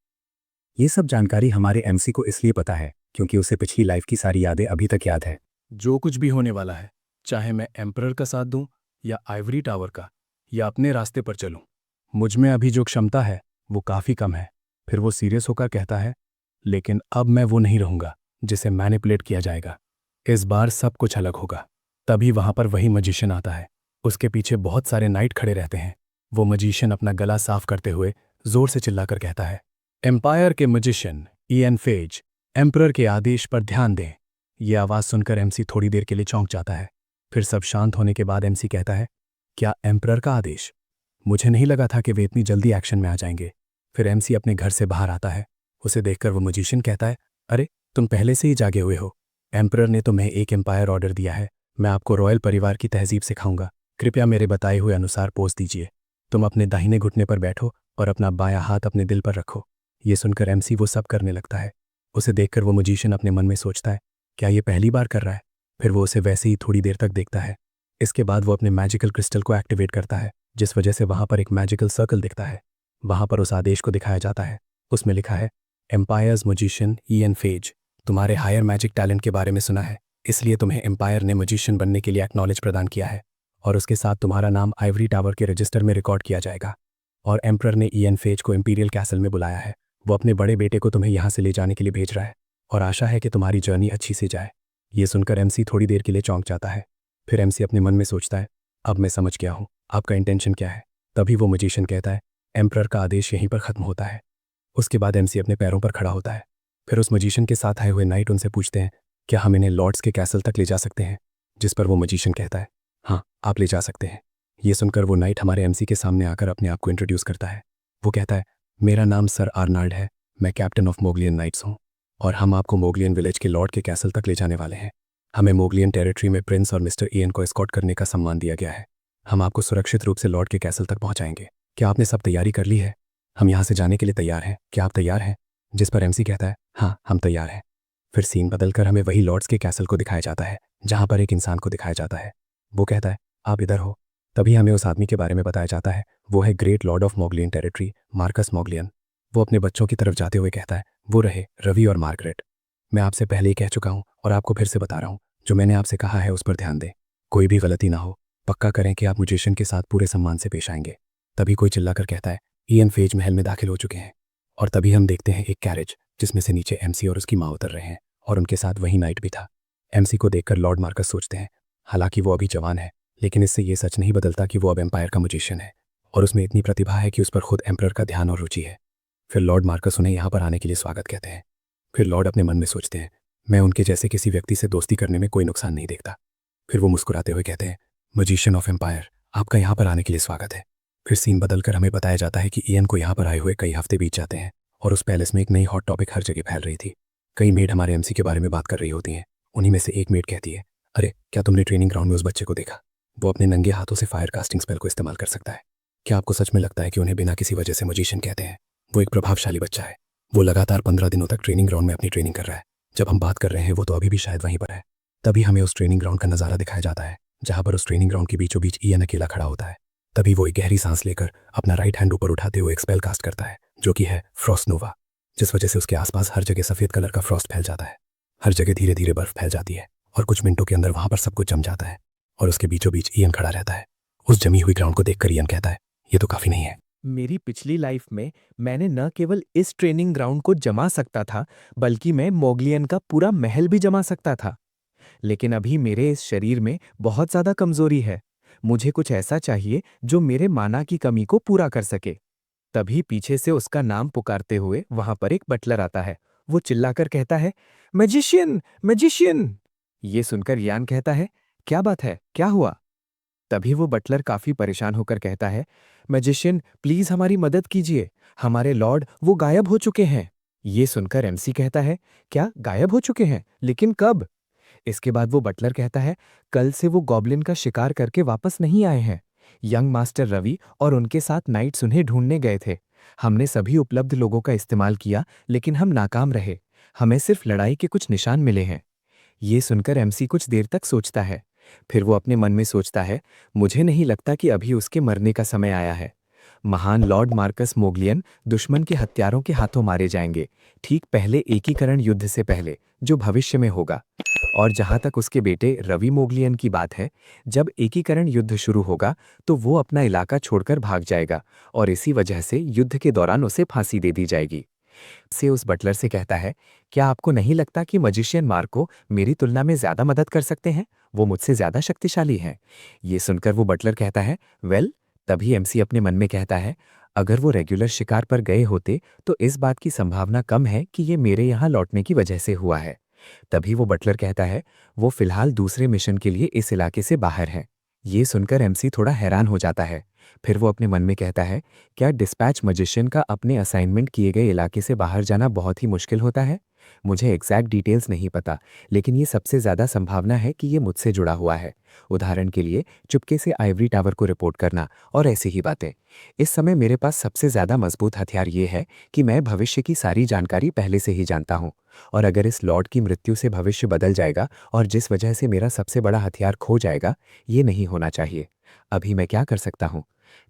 ये सब जानकारी हमारे एमसी को इसलिए पता है क्योंकि उसे पिछली लाइफ की सारी यादें अभी तक याद है। जो कुछ भी होने वाला है, चाहे मैं एम्परर का साथ दूं या आइवरी टावर का, या अपने रास्ते पर चलूं, मुझ में अभी जो क्षमता है वो काफ़ी कम है। फिर वो सीरियस होकर कहता है, लेकिन अब मैं वो नहीं रहूंगा जिसे मैनिपुलेट किया जाएगा। इस बार सब कुछ अलग होगा। तभी वहां पर वही मजिशियन आता है। उसके पीछे बहुत सारे नाइट खड़े रहते हैं। वो मजिशियन अपना गला साफ करते हुए जोर से चिल्लाकर कहता है, एम्पायर के मजिशियन इयन फेज, एम्परर के आदेश पर ध्यान दें। ये आवाज़ सुनकर एमसी थोड़ी देर के लिए चौंक जाता है। फिर सब शांत होने के बाद एमसी कहता है, क्या एम्परर का आदेश? मुझे नहीं लगा था कि वे इतनी जल्दी एक्शन में आ जाएंगे। फिर एमसी अपने घर से बाहर आता है। उसे देखकर वो मजिशियन कहता है, अरे तुम पहले से ही जागे हुए हो। एम्परर ने तुम्हें एक एम्पायर ऑर्डर दिया है। मैं आपको रॉयल परिवार की तहजीब सिखाऊंगा। कृपया मेरे बताए हुए अनुसार पोज दीजिए। तुम अपने दाहिने घुटने पर बैठो और अपना बायां हाथ अपने दिल पर रखो। ये सुनकर एमसी वो सब करने लगता है। उसे देखकर वो मजिशियन अपने मन में सोचता है, क्या ये पहली बार कर रहा है? फिर वो उसे वैसे ही थोड़ी देर तक देखता है। इसके बाद वो अपने मैजिकल क्रिस्टल को एक्टिवेट करता है, जिस वजह से वहां पर एक मैजिकल सर्कल दिखता है। वहां पर उस आदेश को दिखाया जाता है। उसमें लिखा है, एम्पायर्स मजिशियन इयन फेज, तुम्हारे हायर मैजिक टैलेंट के बारे में सुना है, इसलिए तुम्हें एम्पायर ने मजिशियन बनने के लिए एक्नॉलेज प्रदान किया है, और उसके साथ तुम्हारा नाम आइवरी टावर के रजिस्टर में रिकॉर्ड किया जाएगा। और एम्परर ने इयन फेज को इंपीरियल कैसल में बुलाया है। वो अपने बड़े बेटे को तुम्हें यहाँ से ले जाने के लिए भेज रहा है और आशा है कि तुम्हारी जर्नी अच्छी से जाए। ये सुनकर एमसी थोड़ी देर के लिए चौंक जाता है। फिर एमसी अपने मन में सोचता है, अब मैं समझ गया हूँ आपका इंटेंशन क्या है। तभी वो मजिशियन कहता है, एम्परर का आदेश यहीं पर खत्म होता है। उसके बाद एमसी अपने पैरों पर खड़ा होता है। फिर उस मजिशियन के साथ आए हुए नाइट उनसे पूछते हैं, क्या हम इन्हें लॉर्ड्स के कैसल तक ले जा सकते हैं? जिस पर वो मजिशियन कहता है, हाँ आप ले जा सकते हैं। ये सुनकर वो नाइट हमारे एमसी के सामने आकर अपने आप को इंट्रोड्यूस करता है। वो कहता है, मेरा नाम सर आर्नाल्ड है, मैं कैप्टन ऑफ मोगलियन नाइट्स हूँ, और हम आपको मोगलियन विलेज के लॉर्ड के कैसल तक ले जाने वाले हैं। हमें मोगलियन टेरिटरी में प्रिंस और मिस्टर इयन को एस्कॉर्ट करने का सम्मान दिया गया है। हम आपको सुरक्षित रूप से लॉर्ड के कैसल तक पहुंचाएंगे। क्या आपने सब तैयारी कर ली है? हम यहाँ से जाने के लिए तैयार हैं। क्या आप तैयार हैं? जिस पर एमसी कहता है, हाँ हम तैयार हैं। फिर सीन बदलकर हमें वही लॉर्ड्स के कैसल को दिखाया जाता है, जहाँ पर एक इंसान को दिखाया जाता है। वो कहता है, आप इधर हो। तभी हमें उस आदमी के बारे में बताया जाता है। वो है great lord of Mongolian territory, Marcus Mongolian. वो अपने बच्चों की तरफ जाते हुए कहता है, वो रहे रवि और मार्गरेट। मैं आपसे पहले ही कह चुका हूँ और आपको फिर से बता रहा हूँ, जो मैंने आपसे कहा है उस पर ध्यान दें। कोई भी गलती ना हो। पक्का करें कि आप मजिशियन के साथ पूरे सम्मान से पेश आएंगे। तभी कोई चिल्लाकर कहता है, इयन फेज महल में दाखिल हो चुके हैं। और तभी हम देखते हैं एक कैरेज, जिसमें से नीचे एमसी और उसकी माँ उतर रहे हैं, और उनके साथ वही नाइट भी था। एमसी को देखकर लॉर्ड मार्कस सोचते हैं, हालांकि वो अभी जवान है, लेकिन इससे ये सच नहीं बदलता कि वो अब एम्पायर का मजिशियन है, और उसमें इतनी प्रतिभा है कि उस पर खुद एम्परर का ध्यान और रुचि है। फिर लॉर्ड मार्कस उन्हें यहाँ पर आने के लिए स्वागत कहते हैं। फिर लॉर्ड अपने मन में सोचते हैं, मैं उनके जैसे किसी व्यक्ति से दोस्ती करने में कोई नुकसान नहीं देखता। फिर वो मुस्कुराते हुए कहते हैं, मजिशियन ऑफ एम्पायर, आपका यहाँ पर आने के लिए स्वागत है। फिर सीन बदलकर हमें बताया जाता है कि इयन को यहाँ पर आए हुए कई हफ्ते बीत जाते हैं, और उस पैलेस में एक नई हॉट टॉपिक हर जगह फैल रही थी। कई मेड हमारे एमसी के बारे में बात कर रही होती हैं। उन्हीं में से एक मेड कहती है, अरे क्या तुमने ट्रेनिंग ग्राउंड में उस बच्चे को देखा? वो अपने नंगे हाथों से फायर कास्टिंग स्पेल को इस्तेमाल कर सकता है। क्या आपको सच में लगता है कि उन्हें बिना किसी वजह से मजिशियन कहते हैं? वो एक प्रभावशाली बच्चा है। वो लगातार 15 दिनों तक ट्रेनिंग ग्राउंड में अपनी ट्रेनिंग कर रहा है। जब हम बात कर रहे हैं वो तो अभी भी शायद वहीं पर है। तभी हमें उस ट्रेनिंग ग्राउंड का नज़ारा दिखाया जाता है, जहाँ पर उस ट्रेनिंग ग्राउंड के बीचों बीच इयन अकेला खड़ा होता है। तभी वो एक गहरी सांस लेकर अपना राइट हैंड ऊपर उठाते हुए एक स्पेल कास्ट करता है, जो कि है फ्रॉस्ट नोवा, जिस वजह से उसके आसपास हर जगह सफ़ेद कलर का फ्रॉस्ट फैल जाता है। हर जगह धीरे धीरे बर्फ फैल जाती है, और कुछ मिनटों के अंदर वहाँ पर सब कुछ जम जाता है, और उसके बीचों बीच इयन खड़ा रहता है। उस जमी हुई ग्राउंड को देखकर इयन कहता है, ये तो काफ़ी नहीं है, मेरी पिछली लाइफ में मैंने न केवल इस ट्रेनिंग ग्राउंड को जमा सकता था, बल्कि मैं मोगलियन का पूरा महल भी जमा सकता था। लेकिन अभी मेरे इस शरीर में बहुत ज्यादा कमजोरी है। मुझे कुछ ऐसा चाहिए जो मेरे माना की कमी को पूरा कर सके। तभी पीछे से उसका नाम पुकारते हुए वहां पर एक बटलर आता है। वो चिल्लाकर कहता है, मैजिशियन, मैजिशियन। ये सुनकर यान कहता है, क्या बात है, क्या हुआ? तभी वो बटलर काफी परेशान होकर कहता है, मैजिशियन प्लीज हमारी मदद कीजिए, हमारे लॉर्ड वो गायब हो चुके हैं। ये सुनकर एमसी कहता है, क्या गायब हो चुके हैं, लेकिन कब? इसके बाद वो बटलर कहता है, कल से वो गॉब्लिन का शिकार करके वापस नहीं आए हैं। यंग मास्टर रवि और उनके साथ नाइट्स उन्हें ढूंढने गए थे। हमने सभी उपलब्ध लोगों का इस्तेमाल किया, लेकिन हम नाकाम रहे। हमें सिर्फ लड़ाई के कुछ निशान मिले हैं। ये सुनकर एमसी कुछ देर तक सोचता है। फिर वो अपने मन में सोचता है, मुझे नहीं लगता कि अभी उसके मरने का समय आया है। महान लॉर्ड मार्कस मोगलियन दुश्मन के हत्यारों के हाथों मारे जाएंगे, ठीक पहले एकीकरण युद्ध से पहले, जो भविष्य में होगा। और जहां तक उसके बेटे रवि मोगलियन की बात है, जब एकीकरण युद्ध शुरू होगा तो वो अपना इलाका छोड़कर भाग जाएगा और इसी वजह से युद्ध के दौरान उसे फांसी दे दी जाएगी। से उस बटलर से कहता है, क्या आपको नहीं लगता कि मजिशियन मार्को मेरी तुलना में ज्यादा मदद कर सकते हैं? वो मुझसे ज्यादा शक्तिशाली हैं। ये सुनकर वो बटलर कहता है, वेल। तभी एमसी अपने मन में कहता है, अगर वो रेगुलर शिकार पर गए होते तो इस बात की संभावना कम है कि ये मेरे यहाँ लौटने की वजह से हुआ है। तभी वो बटलर कहता है, वो फिलहाल दूसरे मिशन के लिए इस इलाके से बाहर हैं। ये सुनकर एमसी थोड़ा हैरान हो जाता है। फिर वो अपने मन में कहता है, क्या डिस्पैच मजिशियन का अपने असाइनमेंट किए गए इलाके से बाहर जाना बहुत ही मुश्किल होता है? मुझे एग्जैक्ट डिटेल्स नहीं पता, लेकिन ये सबसे ज़्यादा संभावना है कि ये मुझसे जुड़ा हुआ है। उदाहरण के लिए चुपके से आइवरी टावर को रिपोर्ट करना और ऐसी ही बातें। इस समय मेरे पास सबसे ज़्यादा मजबूत हथियार ये है कि मैं भविष्य की सारी जानकारी पहले से ही जानता हूँ। और अगर इस लॉर्ड की मृत्यु से भविष्य बदल जाएगा और जिस वजह से मेरा सबसे बड़ा हथियार खो जाएगा, ये नहीं होना चाहिए। अभी मैं क्या कर सकता हूँ?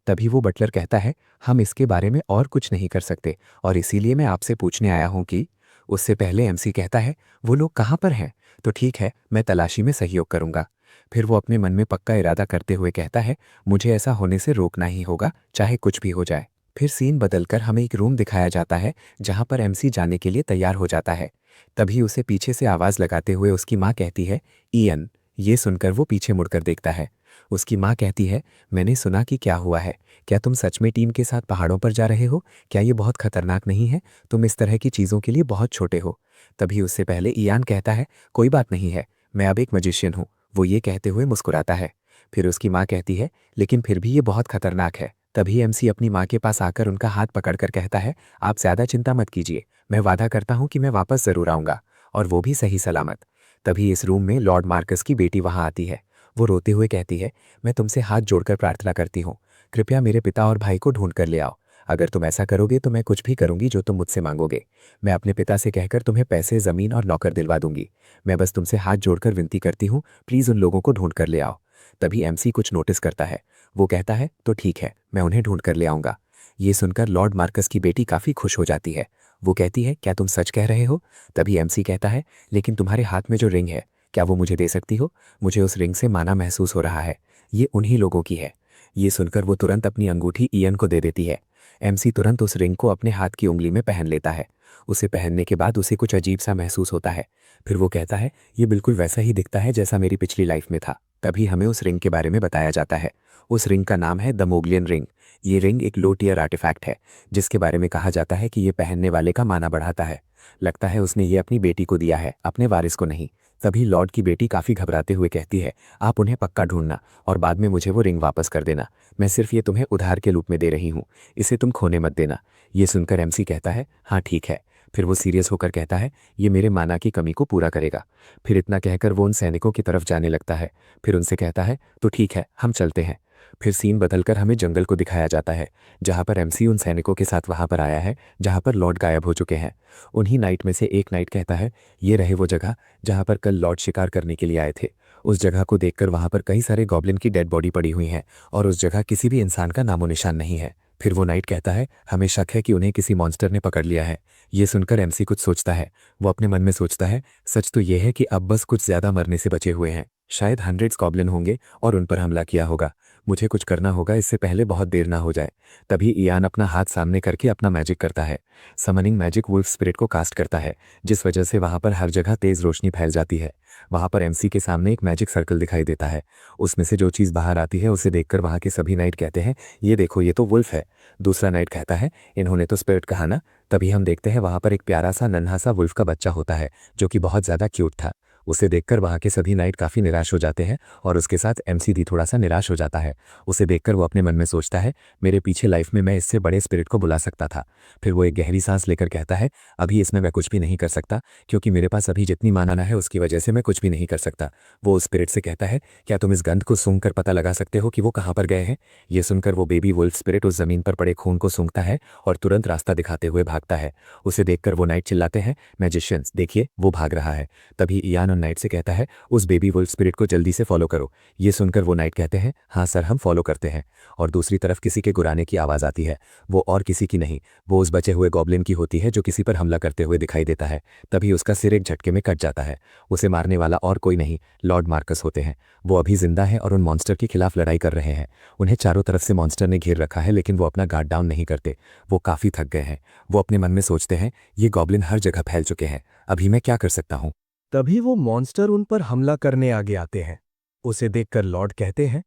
तभी वो बटलर कहता है, हम इसके बारे में और कुछ नहीं कर सकते और इसीलिए मैं आपसे पूछने आया हूँ कि। उससे पहले एमसी कहता है, वो लोग कहाँ पर हैं? तो ठीक है, मैं तलाशी में सहयोग करूंगा। फिर वो अपने मन में पक्का इरादा करते हुए कहता है, मुझे ऐसा होने से रोकना ही होगा, चाहे कुछ भी हो जाए। फिर सीन बदलकर हमें एक रूम दिखाया जाता है जहां पर एमसी जाने के लिए तैयार हो जाता है। तभी उसे पीछे से आवाज लगाते हुए उसकी माँ कहती है, इयन। ये सुनकर वो पीछे मुड़कर देखता है। उसकी माँ कहती है, मैंने सुना कि क्या हुआ है, क्या तुम सच में टीम के साथ पहाड़ों पर जा रहे हो? क्या ये बहुत खतरनाक नहीं है? तुम इस तरह की चीज़ों के लिए बहुत छोटे हो। तभी उससे पहले इयान कहता है, कोई बात नहीं है, मैं अब एक मजिशियन हूँ। वो ये कहते हुए मुस्कुराता है। फिर उसकी माँ कहती है, लेकिन फिर भी ये बहुत खतरनाक है। तभी एमसी अपनी माँ के पास आकर उनका हाथ पकड़कर कहता है, आप ज़्यादा चिंता मत कीजिए, मैं वादा करता हूँ कि मैं वापस ज़रूर आऊँगा, और वो भी सही सलामत। तभी इस रूम में लॉर्ड मार्कस की बेटी वहाँ आती है। वो रोते हुए कहती है, मैं तुमसे हाथ जोड़कर प्रार्थना करती हूँ, कृपया मेरे पिता और भाई को ढूंढ कर ले आओ। अगर तुम ऐसा करोगे तो मैं कुछ भी करूंगी जो तुम मुझसे मांगोगे। मैं अपने पिता से कहकर तुम्हें पैसे, ज़मीन और नौकर दिलवा दूंगी। मैं बस तुमसे हाथ जोड़कर विनती करती हूँ, प्लीज़ उन लोगों को ढूंढ कर ले आओ। तभी एमसी कुछ नोटिस करता है। वो कहता है, तो ठीक है, मैं उन्हें ढूंढ कर ले आऊँगा। ये सुनकर लॉर्ड मार्कस की बेटी काफ़ी खुश हो जाती है। वो कहती है, क्या तुम सच कह रहे हो? तभी एमसी कहता है, लेकिन तुम्हारे हाथ में जो रिंग है, क्या वो मुझे दे सकती हो? मुझे उस रिंग से माना महसूस हो रहा है, ये उन्हीं लोगों की है। ये सुनकर वो तुरंत अपनी अंगूठी इयन को दे देती है। एमसी तुरंत उस रिंग को अपने हाथ की उंगली में पहन लेता है। उसे पहनने के बाद उसे कुछ अजीब सा महसूस होता है। फिर वो कहता है, ये बिल्कुल वैसा ही दिखता है जैसा मेरी पिछली लाइफ में था। तभी हमें उस रिंग के बारे में बताया जाता है। उस रिंग का नाम है द मोगलियन रिंग। ये रिंग एक लो टियर आर्टिफैक्ट है, जिसके बारे में कहा जाता है कि ये पहनने वाले का माना बढ़ाता है। लगता है उसने ये अपनी बेटी को दिया है, अपने वारिस को नहीं। तभी लॉर्ड की बेटी काफ़ी घबराते हुए कहती है, आप उन्हें पक्का ढूंढना और बाद में मुझे वो रिंग वापस कर देना। मैं सिर्फ ये तुम्हें उधार के रूप में दे रही हूँ, इसे तुम खोने मत देना। ये सुनकर एमसी कहता है, हाँ ठीक है। फिर वो सीरियस होकर कहता है, ये मेरे माना की कमी को पूरा करेगा। फिर इतना कहकर वो उन सैनिकों की तरफ जाने लगता है। फिर उनसे कहता है, तो ठीक है, हम चलते हैं। फिर सीन बदलकर हमें जंगल को दिखाया जाता है, जहाँ पर एमसी उन सैनिकों के साथ वहाँ पर आया है जहाँ पर लॉर्ड गायब हो चुके हैं। उन्हीं नाइट में से एक नाइट कहता है, ये रहे वो जगह जहाँ पर कल लॉर्ड शिकार करने के लिए आए थे। उस जगह को देखकर वहाँ पर कई सारे गॉब्लिन की डेड बॉडी पड़ी हुई हैं और उस जगह किसी भी इंसान का नामो निशान नहीं है। फिर वो नाइट कहता है, हमें शक है कि उन्हें किसी मॉन्स्टर ने पकड़ लिया है। ये सुनकर एमसी कुछ सोचता है। वो अपने मन में सोचता है, सच तो ये है कि अब बस कुछ ज्यादा मरने से बचे हुए हैं। शायद हंड्रेड्स गॉब्लिन होंगे और उन पर हमला किया होगा। मुझे कुछ करना होगा इससे पहले बहुत देर ना हो जाए। तभी इयान अपना हाथ सामने करके अपना मैजिक करता है। समनिंग मैजिक वुल्फ स्पिरिट को कास्ट करता है, जिस वजह से वहां पर हर जगह तेज रोशनी फैल जाती है। वहां पर एमसी के सामने एक मैजिक सर्कल दिखाई देता है। उसमें से जो चीज़ बाहर आती है उसे देखकर वहां के सभी नाइट कहते हैं, ये देखो ये तो वुल्फ है। दूसरा नाइट कहता है, इन्होंने तो स्पिरिट कहा ना। तभी हम देखते हैं वहां पर एक प्यारा सा नन्हा सा वुल्फ का बच्चा होता है जो कि बहुत ज़्यादा क्यूट था। उसे देखकर वहां के सभी नाइट काफ़ी निराश हो जाते हैं और उसके साथ एमसी भी थोड़ा सा निराश हो जाता है। उसे देखकर वो अपने मन में सोचता है, मेरे पीछे लाइफ में मैं इससे बड़े स्पिरिट को बुला सकता था। फिर वो एक गहरी सांस लेकर कहता है, अभी इसमें मैं कुछ भी नहीं कर सकता, क्योंकि मेरे पास अभी जितनी मानना है उसकी वजह से मैं कुछ भी नहीं कर सकता। वो उस स्पिरिट से कहता है, क्या तुम इस गंध को सूंघकर पता लगा सकते हो कि वो कहाँ पर गए हैं? ये सुनकर वो बेबी वुल्फ स्पिरिट उस जमीन पर पड़े खून को सूंघता है और तुरंत रास्ता दिखाते हुए भागता है। उसे देखकर वो नाइट चिल्लाते हैं, मैजिशियंस देखिए वो भाग रहा है। तभी इयान उन नाइट से कहता है, उस बेबी वुल्फ स्पिरिट को जल्दी से फॉलो करो। ये सुनकर वो नाइट कहते हैं, हाँ सर हम फॉलो करते हैं। और दूसरी तरफ किसी के गुराने की आवाज़ आती है। वो और किसी की नहीं, वो उस बचे हुए गॉब्लिन की होती है जो किसी पर हमला करते हुए दिखाई देता है। तभी उसका सिर एक झटके में कट जाता है। उसे मारने वाला और कोई नहीं, लॉर्ड मार्कस होते हैं। वो अभी जिंदा हैं और उन मॉन्स्टर के खिलाफ लड़ाई कर रहे हैं। उन्हें चारों तरफ से मॉन्स्टर ने घेर रखा है, लेकिन वो अपना गार्ड डाउन नहीं करते। वो काफ़ी थक गए हैं। वो अपने मन में सोचते हैं, ये गॉब्लिन हर जगह फैल चुके हैं, अभी मैं क्या कर सकता हूँ। तभी वो मॉन्स्टर उन पर हमला करने आगे आते हैं। उसे देखकर लॉर्ड कहते हैं,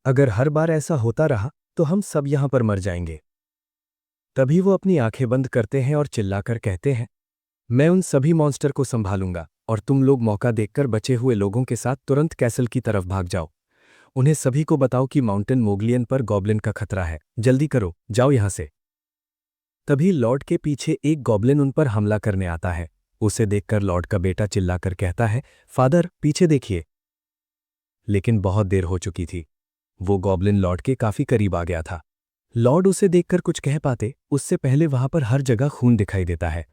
अगर हर बार ऐसा होता रहा तो हम सब यहां पर मर जाएंगे। तभी वो अपनी आंखें बंद करते हैं और चिल्लाकर कहते हैं, मैं उन सभी मॉन्स्टर को संभालूंगा और तुम लोग मौका देखकर बचे हुए लोगों के साथ तुरंत कैसल की तरफ भाग जाओ। उन्हें सभी को बताओ कि माउंटेन मोगलियन पर गॉब्लिन का खतरा है। जल्दी करो, जाओ यहां से। तभी लॉर्ड के पीछे एक गॉब्लिन उन पर हमला करने आता है। उसे देखकर लॉर्ड का बेटा चिल्लाकर कहता है, फादर पीछे देखिए। लेकिन बहुत देर हो चुकी थी। वो गॉब्लिन लॉर्ड के काफी करीब आ गया था। लॉर्ड उसे देखकर कुछ कह पाते उससे पहले वहां पर हर जगह खून दिखाई देता है।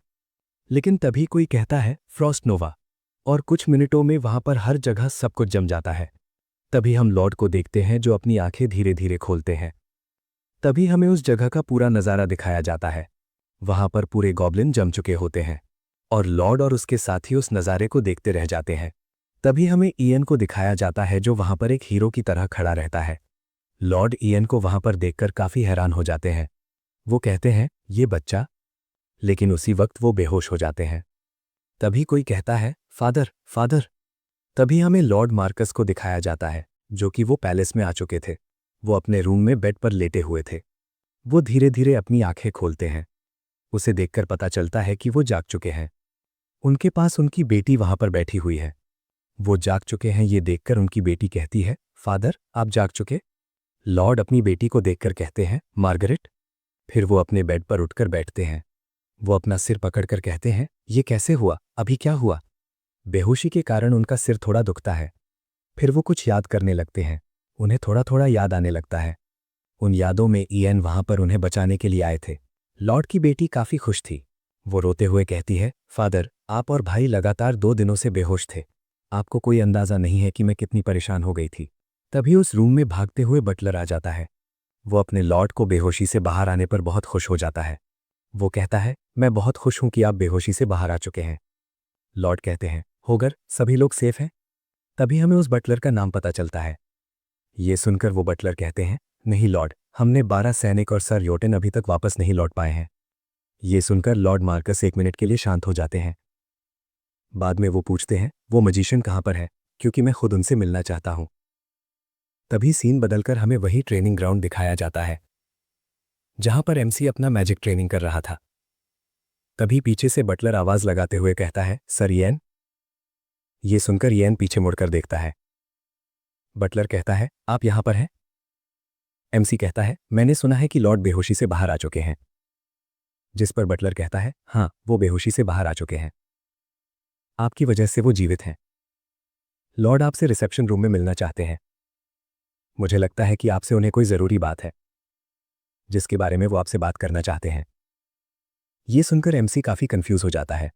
लेकिन तभी कोई कहता है, फ्रॉस्ट नोवा, और कुछ मिनटों में वहां पर हर जगह सब कुछ जम जाता है। तभी हम लॉर्ड को देखते हैं जो अपनी आंखें धीरे धीरे खोलते हैं। तभी हमें उस जगह का पूरा नज़ारा दिखाया जाता है। वहां पर पूरे गॉब्लिन जम चुके होते हैं और लॉर्ड और उसके साथी उस नज़ारे को देखते रह जाते हैं। तभी हमें इयन को दिखाया जाता है जो वहां पर एक हीरो की तरह खड़ा रहता है। लॉर्ड इयन को वहां पर देखकर काफी हैरान हो जाते हैं। वो कहते हैं, ये बच्चा, लेकिन उसी वक्त वो बेहोश हो जाते हैं। तभी कोई कहता है, फादर फादर। तभी हमें लॉर्ड मार्कस को दिखाया जाता है जो कि वो पैलेस में आ चुके थे। वो अपने रूम में बेड पर लेटे हुए थे। वो धीरे धीरे अपनी आंखें खोलते हैं। उसे देखकर पता चलता है कि वो जाग चुके हैं। उनके पास उनकी बेटी वहां पर बैठी हुई है। वो जाग चुके हैं ये देखकर उनकी बेटी कहती है, फादर आप जाग चुके? लॉर्ड अपनी बेटी को देखकर कहते हैं, मार्गरेट। फिर वो अपने बेड पर उठकर बैठते हैं। वो अपना सिर पकड़कर कहते हैं, ये कैसे हुआ, अभी क्या हुआ? बेहोशी के कारण उनका सिर थोड़ा दुखता है। फिर वो कुछ याद करने लगते हैं। उन्हें थोड़ा थोड़ा याद आने लगता है। उन यादों में इयन वहां पर उन्हें बचाने के लिए आए थे। लॉर्ड की बेटी काफी खुश थी। वो रोते हुए कहती है, फादर आप और भाई लगातार 2 दिनों से बेहोश थे। आपको कोई अंदाजा नहीं है कि मैं कितनी परेशान हो गई थी। तभी उस रूम में भागते हुए बटलर आ जाता है। वो अपने लॉर्ड को बेहोशी से बाहर आने पर बहुत खुश हो जाता है। वो कहता है, मैं बहुत खुश हूं कि आप बेहोशी से बाहर आ चुके हैं। लॉर्ड कहते हैं, होगर सभी लोग सेफ हैं? तभी हमें उस बटलर का नाम पता चलता है। ये सुनकर वो बटलर कहते हैं, नहीं लॉर्ड, हमने 12 सैनिक और सर योटेन अभी तक वापस नहीं लौट पाए हैं। ये सुनकर लॉर्ड मार्कस 1 मिनट के लिए शांत हो जाते हैं। बाद में वो पूछते हैं, वो मजीशियन कहाँ पर है, क्योंकि मैं खुद उनसे मिलना चाहता हूं। तभी सीन बदलकर हमें वही ट्रेनिंग ग्राउंड दिखाया जाता है जहां पर एमसी अपना मैजिक ट्रेनिंग कर रहा था। तभी पीछे से बटलर आवाज लगाते हुए कहता है, सर येन। ये सुनकर येन पीछे मुड़कर देखता है। बटलर कहता है, आप यहां पर हैं? एमसी कहता है, मैंने सुना है कि लॉर्ड बेहोशी से बाहर आ चुके हैं। जिस पर बटलर कहता है, हाँ वो बेहोशी से बाहर आ चुके हैं। आपकी वजह से वो जीवित हैं। लॉर्ड आपसे रिसेप्शन रूम में मिलना चाहते हैं। मुझे लगता है कि आपसे उन्हें कोई जरूरी बात है जिसके बारे में वो आपसे बात करना चाहते हैं। ये सुनकर एमसी काफी कंफ्यूज हो जाता है।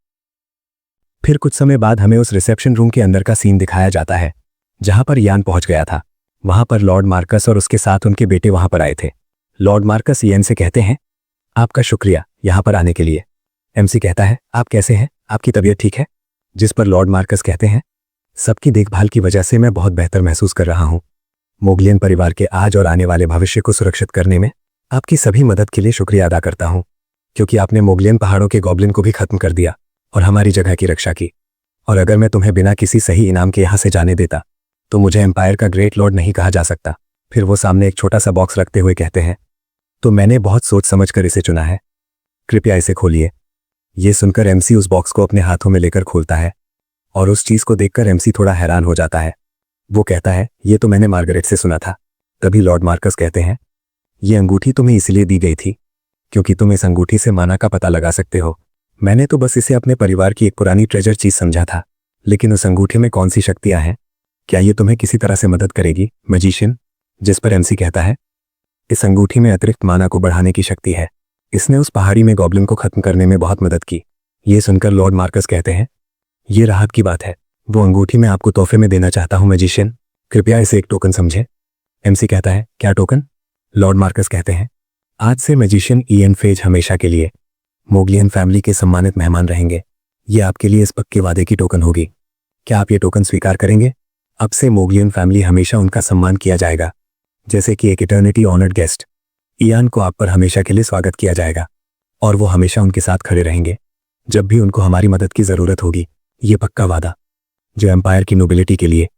फिर कुछ समय बाद हमें उस रिसेप्शन रूम के अंदर का सीन दिखाया जाता है जहां पर यान पहुंच गया था। वहां पर लॉर्ड मार्कस और उसके साथ उनके बेटे वहां पर आए थे। लॉर्ड मार्कस यान से कहते हैं, आपका शुक्रिया यहां पर आने के लिए। एमसी कहता है, आप कैसे हैं, आपकी तबीयत ठीक है? जिस पर लॉर्ड मार्कस कहते हैं, सबकी देखभाल की वजह से मैं बहुत बेहतर महसूस कर रहा हूं। मोगलियन परिवार के आज और आने वाले भविष्य को सुरक्षित करने में आपकी सभी मदद के लिए शुक्रिया अदा करता हूं, क्योंकि आपने मोगलियन पहाड़ों के गॉब्लिन को भी खत्म कर दिया और हमारी जगह की रक्षा की। और अगर मैं तुम्हें बिना किसी सही इनाम के यहां से जाने देता तो मुझे एम्पायर का ग्रेट लॉर्ड नहीं कहा जा सकता। फिर वो सामने एक छोटा सा बॉक्स रखते हुए कहते हैं, तो मैंने बहुत सोच समझ कर इसे चुना है, कृपया इसे खोलिए। ये सुनकर एमसी उस बॉक्स को अपने हाथों में लेकर खोलता है और उस चीज को देखकर एमसी थोड़ा हैरान हो जाता है। वो कहता है, ये तो मैंने मार्गरेट से सुना था। तभी लॉर्ड मार्कस कहते हैं, ये अंगूठी तुम्हें इसलिए दी गई थी क्योंकि तुम इस अंगूठी से माना का पता लगा सकते हो। मैंने तो बस इसे अपने परिवार की एक पुरानी ट्रेजर चीज समझा था, लेकिन उस अंगूठी में कौन सी शक्तियां हैं? क्या ये तुम्हें किसी तरह से मदद करेगी मैजिशियन? जिस पर एमसी कहता है, इस अंगूठी में अतिरिक्त माना को बढ़ाने की शक्ति है। इसने उस पहाड़ी में गॉब्लिन को खत्म करने में बहुत मदद की। ये सुनकर लॉर्ड मार्कस कहते हैं, ये राहत की बात है। वो अंगूठी मैं आपको तोहफे में देना चाहता हूं मैजिशियन, कृपया इसे एक टोकन समझे। एमसी कहता है, क्या टोकन? लॉर्ड मार्कस कहते हैं, आज से मैजिशियन इयन फेज हमेशा के लिए मोगलियन फैमिली के सम्मानित मेहमान रहेंगे। ये आपके लिए इस पक्के वादे की टोकन होगी। क्या आप ये टोकन स्वीकार करेंगे? अब से मोगलियन फैमिली हमेशा उनका सम्मान किया जाएगा, जैसे कि एक इटर्निटी ऑनर्ड गेस्ट। इयान को आप पर हमेशा के लिए स्वागत किया जाएगा और वो हमेशा उनके साथ खड़े रहेंगे जब भी उनको हमारी मदद की जरूरत होगी। ये पक्का वादा जो एम्पायर की नोबिलिटी के लिए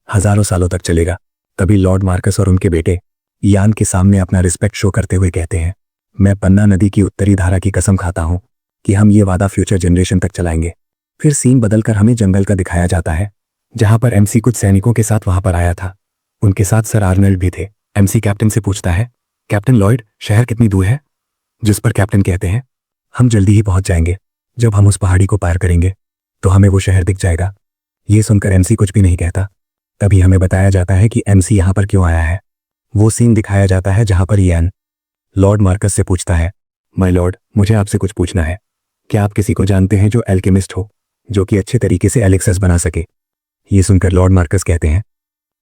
हजारों सालों तक चलेगा। तभी लॉर्ड मार्कस और उनके बेटे इयान के सामने अपना रिस्पेक्ट शो करते हुए कहते हैं, मैं पन्ना नदी की उत्तरी धारा की कसम खाता हूं कि हम ये वादा फ्यूचर जनरेशन तक चलाएंगे। फिर सीन बदलकर हमें जंगल का दिखाया जाता है, जहां पर एमसी कुछ सैनिकों के साथ वहां पर आया था। उनके साथ सर आर्नल्ड भी थे। एमसी कैप्टन से पूछता है, कैप्टन लॉयड, शहर कितनी दूर है? जिस पर कैप्टन कहते हैं, हम जल्दी ही पहुंच जाएंगे। जब हम उस पहाड़ी को पार करेंगे तो हमें वो शहर दिख जाएगा। ये सुनकर एमसी कुछ भी नहीं कहता। तभी हमें बताया जाता है कि एमसी यहां पर क्यों आया है। वो सीन दिखाया जाता है जहां पर इयान लॉर्ड मार्कस से पूछता है, माय लॉर्ड, मुझे आपसे कुछ पूछना है। क्या आप किसी को जानते हैं जो एल्केमिस्ट हो, जो कि अच्छे तरीके से एलिक्सस बना सके? ये सुनकर लॉर्ड मार्कस कहते हैं,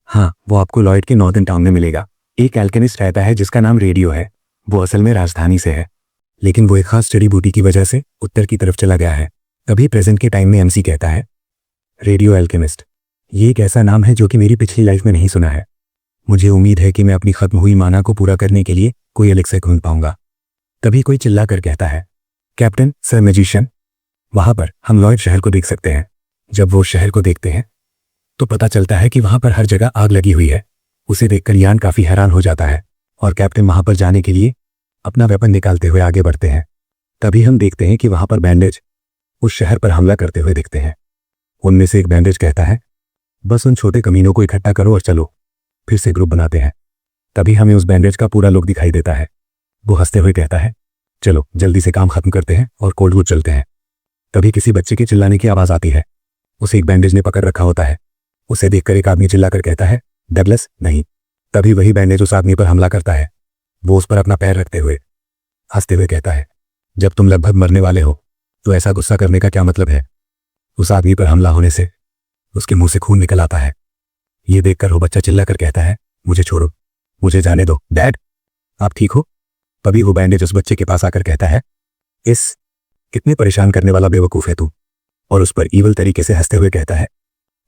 हाँ, वो आपको लॉयड के नॉर्दर्न टाउन में मिलेगा। एक एल्केमिस्ट रहता है जिसका नाम रेडियो है। वो असल में राजधानी से है, लेकिन वो एक खास जड़ी बूटी की वजह से उत्तर की तरफ चला गया है। तभी प्रेजेंट के टाइम में एमसी कहता है, रेडियो एल्केमिस्ट, ये एक ऐसा नाम है जो कि मेरी पिछली लाइफ में नहीं सुना है। मुझे उम्मीद है कि मैं अपनी खत्म हुई माना को पूरा करने के लिए कोई एलिक्सर ढूंढ पाऊंगा। तभी कोई चिल्ला कर कहता है, कैप्टन, सर मैजिशियन, वहां पर हम लॉयड शहर को देख सकते हैं। जब वो शहर को देखते हैं तो पता चलता है कि वहां पर हर जगह आग लगी हुई है। उसे देखकर यान काफी हैरान हो जाता है और कैप्टन वहां पर जाने के लिए अपना वेपन निकालते हुए आगे बढ़ते हैं। तभी हम देखते हैं कि वहां पर बैंडेज उस शहर पर हमला करते हुए दिखते हैं। उनमें से एक बैंडेज कहता है, बस उन छोटे कमीनों को इकट्ठा करो और चलो। फिर से ग्रुप बनाते हैं। तभी हमें उस बैंडेज का पूरा लुक दिखाई देता है। वो हंसते हुए कहता है, चलो जल्दी से काम खत्म करते हैं और कोल्डवुड चलते हैं। तभी किसी बच्चे के चिल्लाने की आवाज आती है। उसे एक बैंडेज ने पकड़ रखा होता है। उसे देखकर एक आदमी चिल्लाकर कहता है, डगलस, नहीं। तभी वही बैंडेज उस आदमी पर हमला करता है। वो उस पर अपना पैर रखते हुए हंसते हुए कहता है, जब तुम लगभग मरने वाले हो तो ऐसा गुस्सा करने का क्या मतलब है? उस आदमी पर हमला होने से उसके मुंह से खून निकल आता है। ये देखकर वो बच्चा चिल्लाकर कहता है, मुझे छोड़ो, मुझे जाने दो। डैड, आप ठीक हो? तभी वो बैंडेज उस बच्चे के पास आकर कहता है, इस कितने परेशान करने वाला बेवकूफ है तू। और उस पर ईवल तरीके से हंसते हुए कहता है,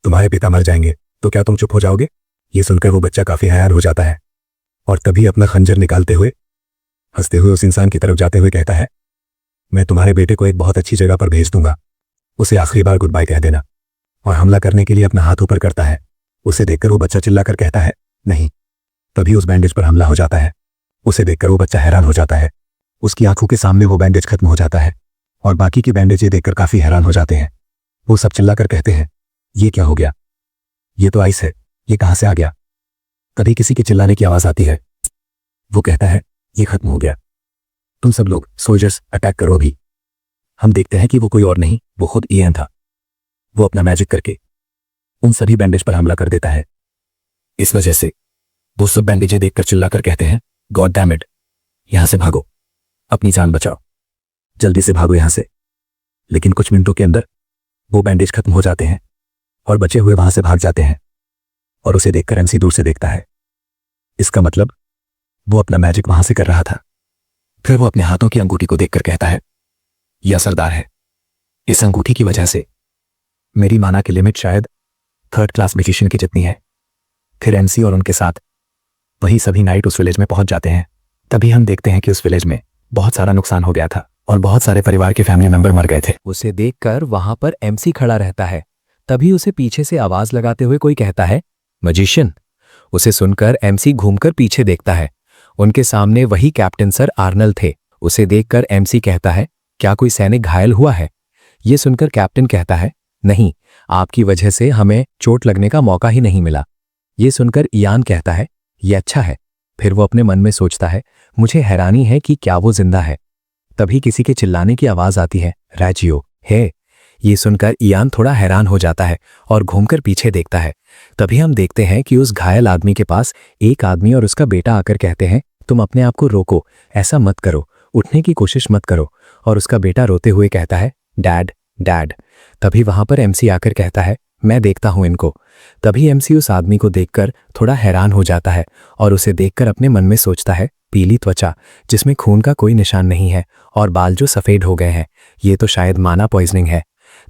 तुम्हारे पिता मर जाएंगे तो क्या तुम चुप हो जाओगे? ये सुनकर वो बच्चा काफी हैरान हो जाता है और तभी अपना खंजर निकालते हुए हंसते हुए उस इंसान की तरफ जाते हुए कहता है, मैं तुम्हारे बेटे को एक बहुत अच्छी जगह पर भेज दूंगा। उसे आखिरी बार गुड बाय कह देना। और हमला करने के लिए अपना हाथ ऊपर करता है। उसे देखकर वो बच्चा चिल्लाकर कहता है, नहीं। तभी उस बैंडेज पर हमला हो जाता है। उसे देखकर वो बच्चा हैरान हो जाता है। उसकी आंखों के सामने वो बैंडेज खत्म हो जाता है और बाकी के बैंडेज ये देखकर काफी हैरान हो जाते हैं। वो सब चिल्लाकर कहते हैं, ये क्या हो गया? ये तो आइस है, ये कहां से आ गया? तभी किसी के चिल्लाने की आवाज आती है। वो कहता है, ये खत्म हो गया। तुम सब लोग सोल्जर्स अटैक करो अभी। हम देखते हैं कि वो कोई और नहीं, वो खुद इयन था। वो अपना मैजिक करके उन सभी बैंडेज पर हमला कर देता है। इस वजह से वो सब बैंडेजें देखकर चिल्लाकर कहते हैं, गॉड डैम इट, यहां से भागो, अपनी जान बचाओ, जल्दी से भागो यहां से। लेकिन कुछ मिनटों के अंदर वो बैंडेज खत्म हो जाते हैं और बचे हुए वहां से भाग जाते हैं और उसे देखकर एमसी दूर से देखता है। इसका मतलब वो अपना मैजिक वहां से कर रहा था। फिर वो अपने हाथों की अंगूठी को देखकर कहता है, यह असरदार है। इस अंगूठी की वजह से मेरी माना की लिमिट शायद 3rd क्लास मैजिशियन की जितनी है। फिर एमसी और उनके साथ वही सभी नाइट उस विलेज में पहुंच जाते हैं। तभी हम देखते हैं कि उस विलेज में बहुत सारा नुकसान हो गया था और बहुत सारे परिवार के फैमिली मेंबर मर गए थे। उसे देखकर वहां पर एमसी खड़ा रहता है। तभी उसे पीछे से आवाज लगाते हुए कोई कहता है, मजिशियन। उसे सुनकर एमसी घूमकर पीछे देखता है। उनके सामने वही कैप्टन सर आर्नल्ड थे। उसे देखकर एमसी कहता है, क्या कोई सैनिक घायल हुआ है? ये सुनकर कैप्टन कहता है, नहीं, आपकी वजह से हमें चोट लगने का मौका ही नहीं मिला। ये सुनकर इयान कहता है, ये अच्छा है। फिर वो अपने मन में सोचता है, मुझे हैरानी है कि क्या वो जिंदा है। तभी किसी के चिल्लाने की आवाज आती है, राजियो है। ये सुनकर इयान थोड़ा हैरान हो जाता है और घूमकर पीछे देखता है। तभी हम देखते हैं कि उस घायल आदमी के पास एक आदमी और उसका बेटा आकर कहते हैं, तुम अपने आप को रोको, ऐसा मत करो, उठने की कोशिश मत करो। और उसका बेटा रोते हुए कहता है, डैड डैड। तभी वहां पर एमसी आकर कहता है, मैं देखता हूं इनको। तभी एमसी उस आदमी को देखकर थोड़ा हैरान हो जाता है और उसे देखकर अपने मन में सोचता है, पीली त्वचा जिसमें खून का कोई निशान नहीं है और बाल जो सफेद हो गए हैं, ये तो शायद माना पॉइजनिंग है।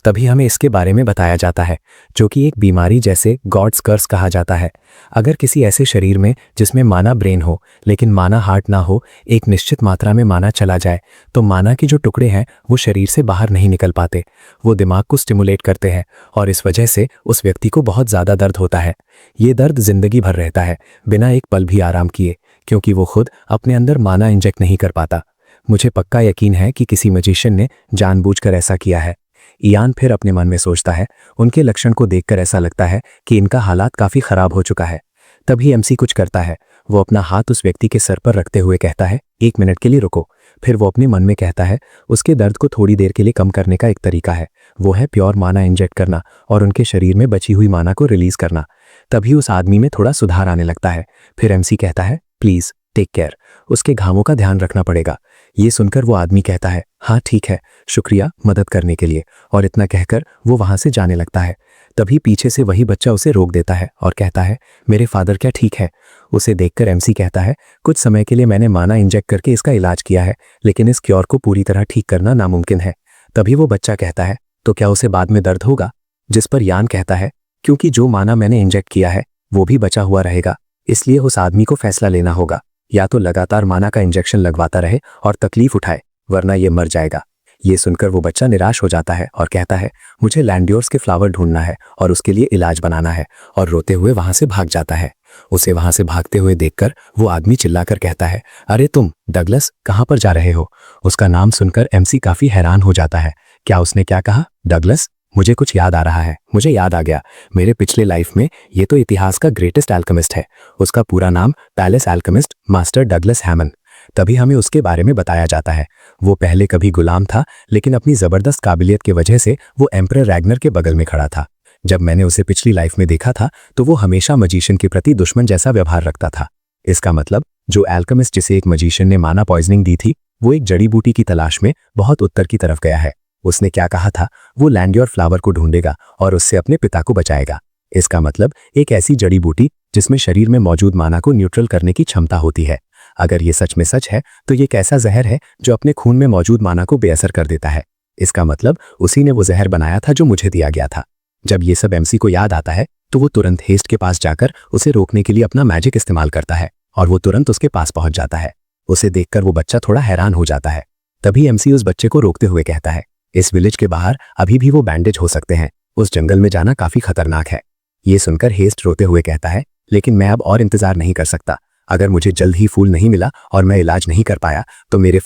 तभी हमें इसके बारे में बताया जाता है, जो कि एक बीमारी जैसे गॉड्स कर्स कहा जाता है। अगर किसी ऐसे शरीर में जिसमें माना ब्रेन हो लेकिन माना हार्ट ना हो, एक निश्चित मात्रा में माना चला जाए तो माना के जो टुकड़े हैं वो शरीर से बाहर नहीं निकल पाते। वो दिमाग को स्टिमुलेट करते हैं और इस वजह से उस व्यक्ति को बहुत ज़्यादा दर्द होता है। ये दर्द जिंदगी भर रहता है, बिना एक पल भी आराम किए, क्योंकि वो खुद अपने अंदर माना इंजेक्ट नहीं कर पाता। मुझे पक्का यकीन है कि किसी मजिशियन ने जानबूझकर ऐसा किया है। इयान फिर अपने मन में सोचता है, उनके लक्षण को देखकर ऐसा लगता है कि इनका हालात काफी खराब हो चुका है। तभी एमसी कुछ करता है। वो अपना हाथ उस व्यक्ति के सर पर रखते हुए कहता है, 1 मिनट के लिए रुको। फिर वो अपने मन में कहता है, उसके दर्द को थोड़ी देर के लिए कम करने का एक तरीका है, वो है प्योर माना इंजेक्ट करना और उनके शरीर में बची हुई माना को रिलीज करना। तभी उस आदमी में थोड़ा सुधार आने लगता है। फिर एमसी कहता है, प्लीज टेक केयर, उसके घावों का ध्यान रखना पड़ेगा। ये सुनकर वो आदमी कहता है, हाँ ठीक है, शुक्रिया मदद करने के लिए। और इतना कहकर वो वहां से जाने लगता है। तभी पीछे से वही बच्चा उसे रोक देता है और कहता है, मेरे फादर क्या ठीक है? उसे देखकर एमसी कहता है, कुछ समय के लिए मैंने माना इंजेक्ट करके इसका इलाज किया है, लेकिन इस क्योर को पूरी तरह ठीक करना नामुमकिन है। तभी वो बच्चा कहता है, तो क्या उसे बाद में दर्द होगा? जिस पर यान कहता है, क्योंकि जो माना मैंने इंजेक्ट किया है वो भी बचा हुआ रहेगा, इसलिए उस आदमी को फैसला लेना होगा, या तो लगातार माना का इंजेक्शन लगवाता रहे और तकलीफ उठाए, वरना ये मर जाएगा। ये सुनकर वो बच्चा निराश हो जाता है और कहता है, मुझे लैंडियोर्स के फ्लावर ढूंढना है और उसके लिए इलाज बनाना है, और रोते हुए वहां से भाग जाता है। उसे वहां से भागते हुए देखकर वो आदमी चिल्लाकर कहता है, अरे तुम डगलस कहां पर जा रहे हो? उसका नाम सुनकर एमसी काफी हैरान हो जाता है। क्या उसने क्या कहा? डगलस? मुझे कुछ याद आ रहा है, मुझे याद आ गया। मेरे पिछले लाइफ में ये तो इतिहास का ग्रेटेस्ट एल्केमिस्ट है। उसका पूरा नाम पैलेस एल्केमिस्ट मास्टर डगलस हैमन। तभी हमें उसके बारे में बताया जाता है। वो पहले कभी गुलाम था, लेकिन अपनी जबरदस्त काबिलियत की वजह से वो एम्परर रैग्नर के बगल में खड़ा था। जब मैंने उसे पिछली लाइफ में देखा था तो वो हमेशा मजिशियन के प्रति दुश्मन जैसा व्यवहार रखता था। इसका मतलब जो एल्केमिस्ट जिसे एक मजिशियन ने माना पॉइजनिंग दी थी, वो एक जड़ी बूटी की तलाश में बहुत उत्तर की तरफ गया है। उसने क्या कहा था? वो लैंडियोर फ्लावर को ढूंढेगा और उससे अपने पिता को बचाएगा। इसका मतलब एक ऐसी जड़ी बूटी जिसमें शरीर में मौजूद माना को न्यूट्रल करने की क्षमता होती है। अगर ये सच में सच है तो ये एक ऐसा जहर है जो अपने खून में मौजूद माना को बेअसर कर देता है। इसका मतलब उसी ने वो जहर बनाया था जो मुझे दिया गया था। जब ये सब एमसी को याद आता है तो वो तुरंत हेस्ट के पास जाकर उसे रोकने के लिए अपना मैजिक इस्तेमाल करता है और वो तुरंत उसके पास पहुंच जाता है। उसे देखकर वो बच्चा थोड़ा हैरान हो जाता है। तभी एमसी उस बच्चे को रोकते हुए कहता है, इस विलेज के बाहर अभी भी वो बैंडेज हो सकते हैं, उस जंगल में जाना काफी खतरनाक है। ये सुनकर हेस्ट रोते हुए कहता है, लेकिन मैं अब और इंतजार नहीं कर सकता। अगर मुझे जल्द ही फूल नहीं मिला और मैं इलाज नहीं कर पाया तो मेरे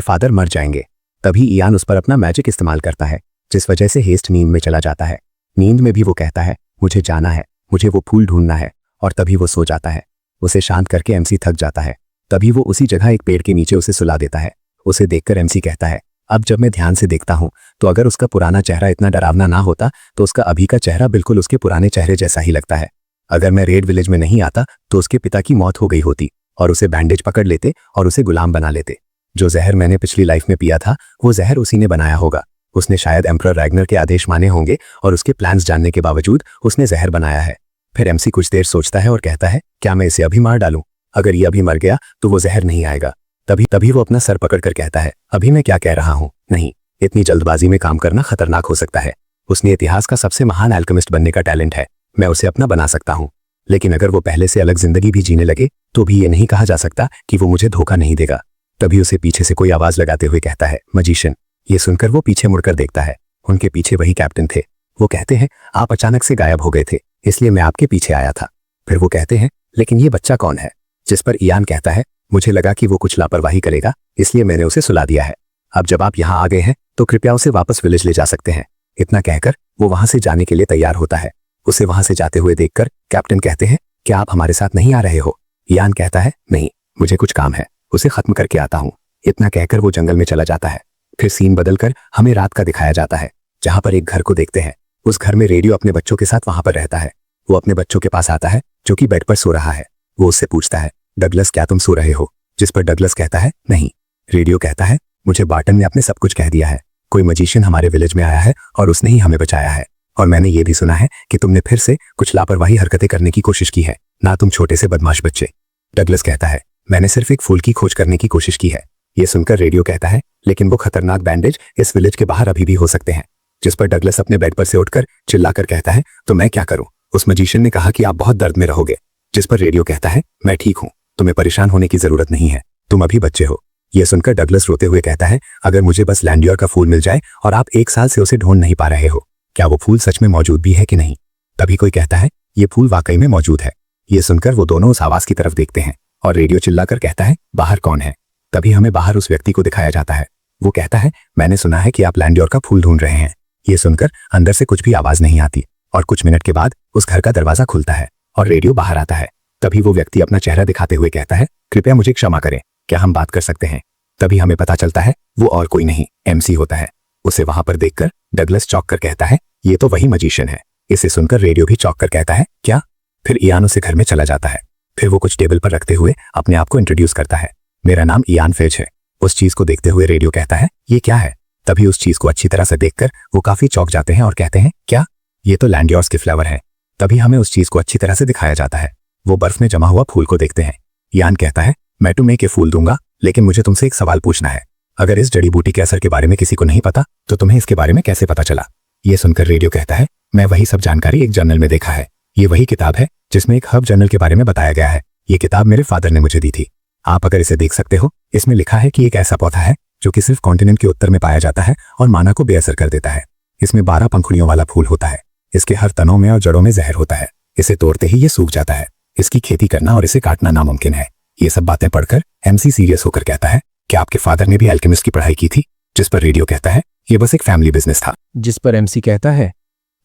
फादर मर जाएंगे। तभी इयान उस पर अपना मैजिक इस्तेमाल करता है, जिस वजह से हेस्ट नींद में चला जाता है। नींद में भी वो कहता है, मुझे जाना है, मुझे वो फूल ढूंढना है, और तभी वो सो जाता है। उसे शांत करके एमसी थक जाता है। तभी वो उसी जगह एक पेड़ के नीचे उसे सुला देता है। उसे देखकर एमसी कहता है, अब जब मैं ध्यान से देखता हूं तो अगर उसका पुराना चेहरा इतना डरावना ना होता तो उसका अभी का चेहरा बिल्कुल उसके पुराने चेहरे जैसा ही लगता है। अगर मैं रेड विलेज में नहीं आता तो उसके पिता की मौत हो गई होती और उसे बैंडेज पकड़ लेते और उसे गुलाम बना लेते। जो जहर मैंने पिछली लाइफ में पिया था वो जहर उसी ने बनाया होगा। उसने शायद एम्परर रैग्नर के आदेश माने होंगे और उसके प्लान्स जानने के बावजूद उसने जहर बनाया है। फिर एमसी कुछ देर सोचता है और कहता है, क्या मैं इसे अभी मार डालूं? अगर ये अभी मर गया तो वो जहर नहीं आएगा। तभी वो अपना सर पकड़कर कहता है, अभी मैं क्या कह रहा हूं? नहीं, इतनी जल्दबाजी में काम करना खतरनाक हो सकता है। उसने इतिहास का सबसे महान एल्केमिस्ट बनने का टैलेंट है, मैं उसे अपना बना सकता हूं। लेकिन अगर वो पहले से अलग जिंदगी भी जीने लगे तो भी ये नहीं कहा जा सकता कि वो मुझे धोखा नहीं देगा। तभी उसे पीछे से कोई आवाज लगाते हुए कहता है, मजिशियन। ये सुनकर वो पीछे मुड़कर देखता है। उनके पीछे वही कैप्टन थे। वो कहते हैं, आप अचानक से गायब हो गए थे, इसलिए मैं आपके पीछे आया था। फिर वो कहते हैं, लेकिन ये बच्चा कौन है? जिस पर इयान कहता है, मुझे लगा कि वो कुछ लापरवाही करेगा, इसलिए मैंने उसे सुला दिया है। अब जब आप यहाँ आ गए हैं तो कृपया उसे वापस विलेज ले जा सकते हैं। इतना कहकर वो वहां से जाने के लिए तैयार होता है। उसे वहां से जाते हुए देखकर कैप्टन कहते हैं, क्या आप हमारे साथ नहीं आ रहे हो? इयान कहता है, नहीं, मुझे कुछ काम है, उसे खत्म करके आता हूँ। इतना कहकर वो जंगल में चला जाता है। फिर सीन बदलकर हमें रात का दिखाया जाता है, जहां पर एक घर को देखते हैं। उस घर में रेडियो अपने बच्चों के साथ वहां पर रहता है। वो अपने बच्चों के पास आता है जो कि बेड पर सो रहा है। वो उससे पूछता है, डगलस, क्या तुम सो रहे हो? जिस पर डगलस कहता है, नहीं। रेडियो कहता है, मुझे बार्टन ने अपने सब कुछ कह दिया है। कोई मजिशियन हमारे विलेज में आया है और उसने ही हमें बचाया है। और मैंने ये भी सुना है कि तुमने फिर से कुछ लापरवाही हरकतें करने की कोशिश की है ना, तुम छोटे से बदमाश बच्चे। डगलस कहता है, मैंने सिर्फ एक फूल की खोज करने की कोशिश की है। ये सुनकर रेडियो कहता है, लेकिन वो खतरनाक बैंडेज इस विलेज के बाहर अभी भी हो सकते हैं। जिस पर डगलस अपने बेड पर से उठकर चिल्लाकर कहता है, तो मैं क्या करूं? उस मजिशियन ने कहा कि आप बहुत दर्द में रहोगे। जिस पर रेडियो कहता है, मैं ठीक हूं, तुम्हें परेशान होने की जरूरत नहीं है, तुम अभी बच्चे हो। यह सुनकर डगलस रोते हुए कहता है, अगर मुझे बस लैंडियोर का फूल मिल जाए और आप 1 साल से उसे ढूंढ नहीं पा रहे हो, क्या वो फूल सच में मौजूद भी है कि नहीं? तभी कोई कहता है, ये फूल वाकई में मौजूद है। ये सुनकर वो दोनों उस आवाज की तरफ देखते हैं और रेडियो चिल्लाकर कहता है, बाहर कौन है? तभी हमें बाहर उस व्यक्ति को दिखाया जाता है। वो कहता है, मैंने सुना है कि आप लैंडियोर का फूल ढूंढ रहे हैं। ये सुनकर अंदर से कुछ भी आवाज नहीं आती और कुछ मिनट के बाद उस घर का दरवाजा खुलता है और रेडियो बाहर आता है। तभी वो व्यक्ति अपना चेहरा दिखाते हुए कहता है, कृपया मुझे क्षमा करें, क्या हम बात कर सकते हैं? तभी हमें पता चलता है वो और कोई नहीं, एमसी होता है। उसे वहां पर देखकर डगलस चौंक कर कहता है, ये तो वही मजिशियन है। इसे सुनकर रेडियो भी चौंक कर कहता है, क्या? फिर इयान उसे घर में चला जाता है। फिर वो कुछ टेबल पर रखते हुए अपने आप को इंट्रोड्यूस करता है, मेरा नाम इयान फेज है। उस चीज को देखते हुए रेडियो कहता है, ये क्या है? तभी उस चीज को अच्छी तरह से देखकर वो काफी चौंक जाते हैं और कहते हैं, क्या? ये तो लैंडियोर्स के फ्लेवर है। तभी हमें उस चीज को अच्छी तरह से दिखाया जाता है। वो बर्फ में जमा हुआ फूल को देखते हैं। इयान कहता है, मैं तुम्हें के फूल दूंगा, लेकिन मुझे तुमसे एक सवाल पूछना है। अगर इस जड़ी बूटी के असर के बारे में किसी को नहीं पता तो तुम्हें इसके बारे में कैसे पता चला? ये सुनकर रेडियो कहता है, मैं वही सब जानकारी एक जर्नल में देखा है। ये वही किताब है जिसमें एक हर्ब जर्नल के बारे में बताया गया है। ये किताब मेरे फादर ने मुझे दी थी। आप अगर इसे देख सकते हो, इसमें लिखा है कि एक ऐसा पौधा है जो कि सिर्फ कॉन्टिनेंट के उत्तर में पाया जाता है और माना को बेअसर कर देता है। इसमें 12 पंखुड़ियों वाला फूल होता है। इसके हर तनों में और जड़ों में जहर होता है। इसे तोड़ते ही ये सूख जाता है। इसकी खेती करना और इसे काटना नामुमकिन है। ये सब बातें पढ़कर एमसी सीरियस होकर कहता है, क्या आपके फादर ने भी एल्केमिस्ट की पढ़ाई की थी? जिस पर रेडियो कहता है, ये बस एक फैमिली बिजनेस था। जिस पर एमसी कहता है,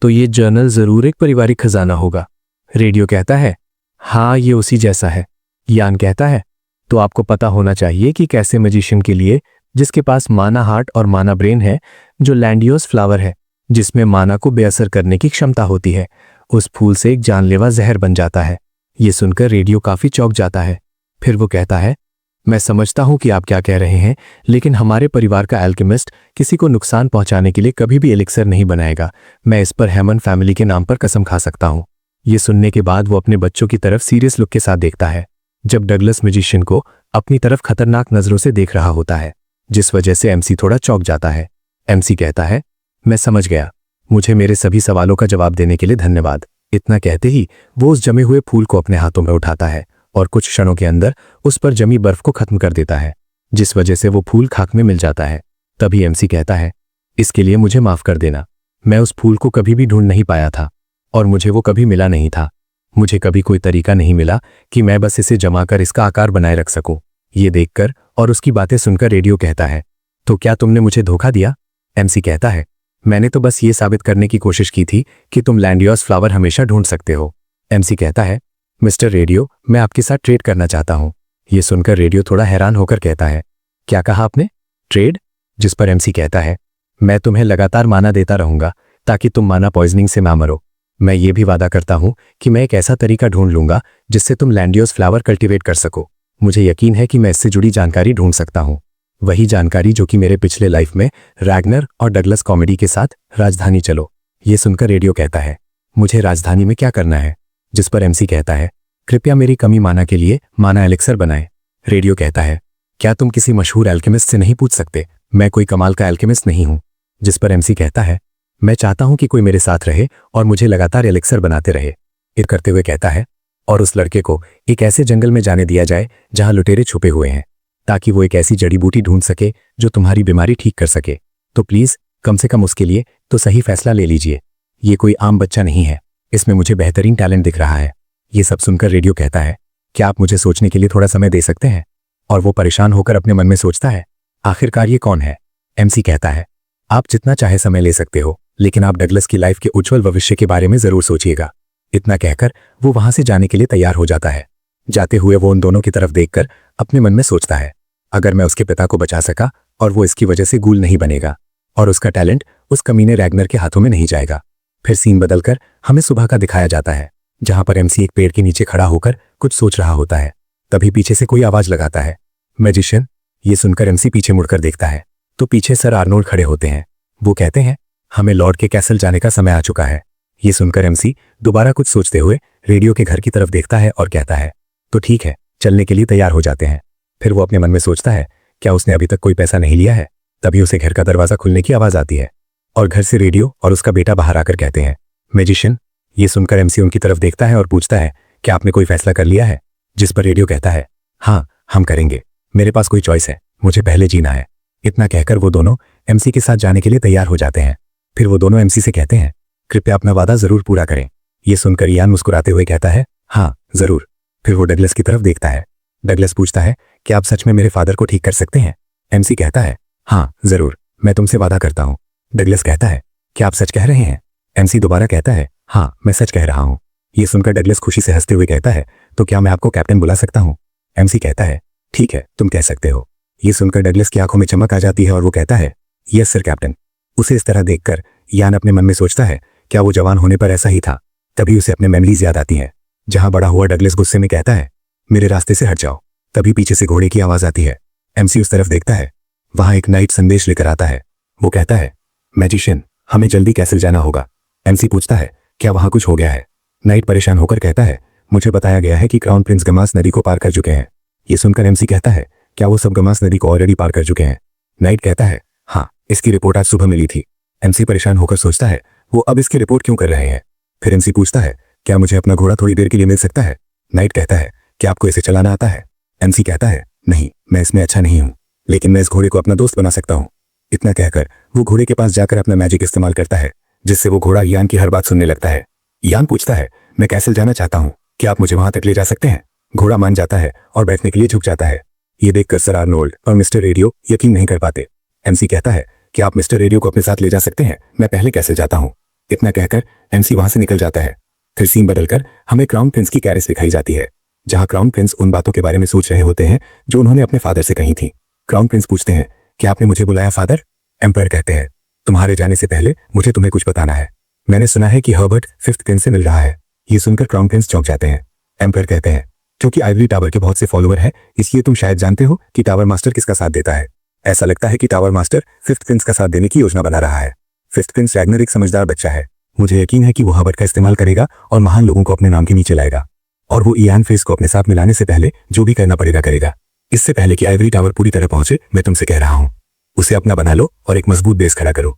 तो ये जर्नल जरूर एक पारिवारिक खजाना होगा। रेडियो कहता है, हाँ, ये उसी जैसा है। यान कहता है, तो आपको पता होना चाहिए कि कैसे मजिशियन के लिए, जिसके पास माना हार्ट और माना ब्रेन है, जो लैंडियोस फ्लावर है, जिसमें माना को बेअसर करने की क्षमता होती है, उस फूल से एक जानलेवा जहर बन जाता है। ये सुनकर रेडियो काफी चौंक जाता है। फिर वो कहता है, मैं समझता हूं कि आप क्या कह रहे हैं, लेकिन हमारे परिवार का एल्केमिस्ट किसी को नुकसान पहुंचाने के लिए कभी भी एलिक्सर नहीं बनाएगा। मैं इस पर हैमन फैमिली के नाम पर कसम खा सकता हूं। ये सुनने के बाद वो अपने बच्चों की तरफ सीरियस लुक के साथ देखता है, जब डगलस मजिशियन को अपनी तरफ खतरनाक नजरों से देख रहा होता है, जिस वजह से एमसी थोड़ा चौंक जाता है। एमसी कहता है, मैं समझ गया, मुझे मेरे सभी सवालों का जवाब देने के लिए धन्यवाद। इतना कहते ही वो उस जमे हुए फूल को अपने हाथों में उठाता है और कुछ क्षणों के अंदर उस पर जमी बर्फ को खत्म कर देता है, जिस वजह से वो फूल खाक में मिल जाता है। तभी एमसी कहता है, इसके लिए मुझे माफ कर देना। मैं उस फूल को कभी भी ढूंढ नहीं पाया था और मुझे वो कभी मिला नहीं था। मुझे कभी कोई तरीका नहीं मिला कि मैं बस इसे जमा कर इसका आकार बनाए रख सकूं। ये देखकर और उसकी बातें सुनकर रेडियो कहता है, तो क्या तुमने मुझे धोखा दिया? एमसी कहता है, मैंने तो बस ये साबित करने की कोशिश की थी कि तुम लैंडियोस फ्लावर हमेशा ढूंढ सकते हो। एमसी कहता है, मिस्टर रेडियो, मैं आपके साथ ट्रेड करना चाहता हूं। ये सुनकर रेडियो थोड़ा हैरान होकर कहता है, क्या कहा आपने? ट्रेड? जिस पर एमसी कहता है, मैं तुम्हें लगातार माना देता रहूंगा ताकि तुम माना पॉइजनिंग से ना मरो। मैं ये भी वादा करता हूं कि मैं एक ऐसा तरीका ढूंढ लूंगा जिससे तुम लैंडियोस फ्लावर कल्टीवेट कर सको। मुझे यकीन है कि मैं इससे जुड़ी जानकारी ढूंढ सकता हूं, वही जानकारी जो कि मेरे पिछले लाइफ में रैगनर और डगलस कॉमेडी के साथ राजधानी चलो। ये सुनकर रेडियो कहता है, मुझे राजधानी में क्या करना है? जिस पर एमसी कहता है, कृपया मेरी कमी माना के लिए माना एलिक्सर बनाए। रेडियो कहता है, क्या तुम किसी मशहूर एल्केमिस्ट से नहीं पूछ सकते? मैं कोई कमाल का एल्केमिस्ट नहीं हूं। जिस पर एमसी कहता है, मैं चाहता हूं कि कोई मेरे साथ रहे और मुझे लगातार एलिक्सर बनाते रहे। इर करते हुए कहता है, और उस लड़के को एक ऐसे जंगल में जाने दिया जाए जहां लुटेरे छुपे हुए हैं, ताकि वो एक ऐसी जड़ी बूटी ढूंढ सके जो तुम्हारी बीमारी ठीक कर सके। तो प्लीज कम से कम उसके लिए तो सही फैसला ले लीजिए। ये कोई आम बच्चा नहीं है, इसमें मुझे बेहतरीन टैलेंट दिख रहा है। ये सब सुनकर रेडियो कहता है, क्या आप मुझे सोचने के लिए थोड़ा समय दे सकते हैं? और वो परेशान होकर अपने मन में सोचता है, आखिरकार ये कौन है? एमसी कहता है, आप जितना चाहे समय ले सकते हो, लेकिन आप डगलस की लाइफ के उज्जवल भविष्य के बारे में जरूर सोचिएगा। इतना कहकर वो वहां से जाने के लिए तैयार हो जाता है। जाते हुए वो उन दोनों की तरफ देखकर अपने मन में सोचता है, अगर मैं उसके पिता को बचा सका और वो इसकी वजह से गूल नहीं बनेगा और उसका टैलेंट उस कमीने रैगनर के हाथों में नहीं जाएगा। फिर सीन बदलकर हमें सुबह का दिखाया जाता है, जहां पर एमसी एक पेड़ के नीचे खड़ा होकर कुछ सोच रहा होता है। तभी पीछे से कोई आवाज लगाता है, मैजिशियन। ये सुनकर एमसी पीछे मुड़कर देखता है तो पीछे सर आर्नोल्ड खड़े होते हैं। वो कहते हैं, हमें लॉर्ड के कैसल जाने का समय आ चुका है। ये सुनकर एमसी दोबारा कुछ सोचते हुए रेडियो के घर की तरफ देखता है और कहता है, तो ठीक है, चलने के लिए तैयार हो जाते हैं। फिर वो अपने मन में सोचता है, क्या उसने अभी तक कोई पैसा नहीं लिया है? तभी उसे घर का दरवाजा खुलने की आवाज आती है और घर से रेडियो और उसका बेटा बाहर आकर कहते हैं, मैजिशियन। ये सुनकर एमसी उनकी तरफ देखता है और पूछता है, क्या आपने कोई फैसला कर लिया है? जिस पर रेडियो कहता है, हाँ, हम करेंगे। मेरे पास कोई चॉइस है, मुझे पहले जीना है। इतना कहकर वो दोनों एमसी के साथ जाने के लिए तैयार हो जाते हैं। फिर वो दोनों एमसी से कहते हैं, कृपया अपना वादा जरूर पूरा करें। ये सुनकर यान मुस्कुराते हुए कहता है, हाँ जरूर। फिर वो डगलस की तरफ देखता है। डगलस पूछता है, क्या आप सच में मेरे फादर को ठीक कर सकते हैं? एमसी कहता है, हाँ जरूर, मैं तुमसे वादा करता हूँ। डगलस कहता है, क्या आप सच कह रहे हैं? एमसी दोबारा कहता है, हाँ मैं सच कह रहा हूँ। ये सुनकर डगलस खुशी से हंसते हुए कहता है, तो क्या मैं आपको कैप्टन बुला सकता हूँ? एमसी कहता है, ठीक है, तुम कह सकते हो। ये सुनकर डगलस की आंखों में चमक आ जाती है और वो कहता है, यस सर कैप्टन। उसे इस तरह देखकर यान अपने मन में सोचता है, क्या वो जवान होने पर ऐसा ही था? तभी उसे अपने मेमोरीज याद आती हैं, जहां बड़ा हुआ डगलस गुस्से में कहता है, मेरे रास्ते से हट जाओ। तभी पीछे से घोड़े की आवाज आती है। एमसी उस तरफ देखता है, वहां एक नाइट संदेश लेकर आता है। वो कहता है, मैजिशियन, हमें जल्दी कैसल जाना होगा। एमसी पूछता है, क्या वहां कुछ हो गया है? नाइट परेशान होकर कहता है, मुझे बताया गया है कि क्राउन प्रिंस गमास नदी को पार कर चुके हैं। ये सुनकर एमसी कहता है, क्या वो सब गमास नदी को ऑलरेडी पार कर चुके हैं? नाइट कहता है, हाँ, इसकी रिपोर्ट आज सुबह मिली थी। एमसी परेशान होकर सोचता है, वो अब इसकी रिपोर्ट क्यों कर रहे हैं? फिर एमसी पूछता है, क्या मुझे अपना घोड़ा थोड़ी देर के लिए मिल सकता है? नाइट कहता है, क्या आपको इसे चलाना आता है? एमसी कहता है, नहीं, मैं इसमें अच्छा नहीं हूं, लेकिन मैं इस घोड़े को अपना दोस्त बना सकता हूं। इतना कहकर वो घोड़े के पास जाकर अपना मैजिक इस्तेमाल करता है, जिससे वो घोड़ा यान की हर बात सुनने लगता है। यान पूछता है, मैं कैसल जाना चाहता हूँ, क्या आप मुझे वहां तक ले जा सकते हैं? घोड़ा मान जाता है और बैठने के लिए झुक जाता है। ये देखकर सर आर्नोल्ड और मिस्टर रेडियो यकीन नहीं कर पाते। एमसी कहता है, क्या आप मिस्टर रेडियो को अपने साथ ले जा सकते हैं? मैं पहले कैसल जाता हूँ। इतना कहकर एमसी वहां से निकल जाता है। फिर सीन बदलकर हमें क्राउन प्रिंस की कैरिस दिखाई जाती है, जहां क्राउन प्रिंस उन बातों के बारे में सोच रहे होते हैं जो उन्होंने अपने फादर से कही थी। क्राउन प्रिंस पूछते हैं, क्या आपने मुझे बुलाया फादर? एम्पायर कहते हैं, तुम्हारे जाने से पहले मुझे तुम्हें कुछ बताना है। मैंने सुना है कि हर्बर्ट 5th प्रिंस से मिल रहा है। ये सुनकर क्राउन प्रिंस चौंक जाते हैं। एम्पायर कहते हैं, क्योंकि आइवरी टावर के बहुत से फॉलोअर हैं, इसलिए तुम शायद जानते हो कि टावर मास्टर किसका साथ देता है। ऐसा लगता है कि टावर मास्टर 5th प्रिंस का साथ देने की योजना बना रहा है। 5th प्रिंस रैगनर एक समझदार बच्चा है। मुझे यकीन है कि वो हर्बर्ट का इस्तेमाल करेगा और महान लोगों को अपने नाम के नीचे लाएगा, और वो इयान फेस को अपने साथ मिलाने से पहले जो भी करना पड़ेगा करेगा। इससे पहले कि आइवरी टावर पूरी तरह पहुंचे, मैं तुमसे कह रहा हूं, उसे अपना बना लो और एक मजबूत बेस खड़ा करो।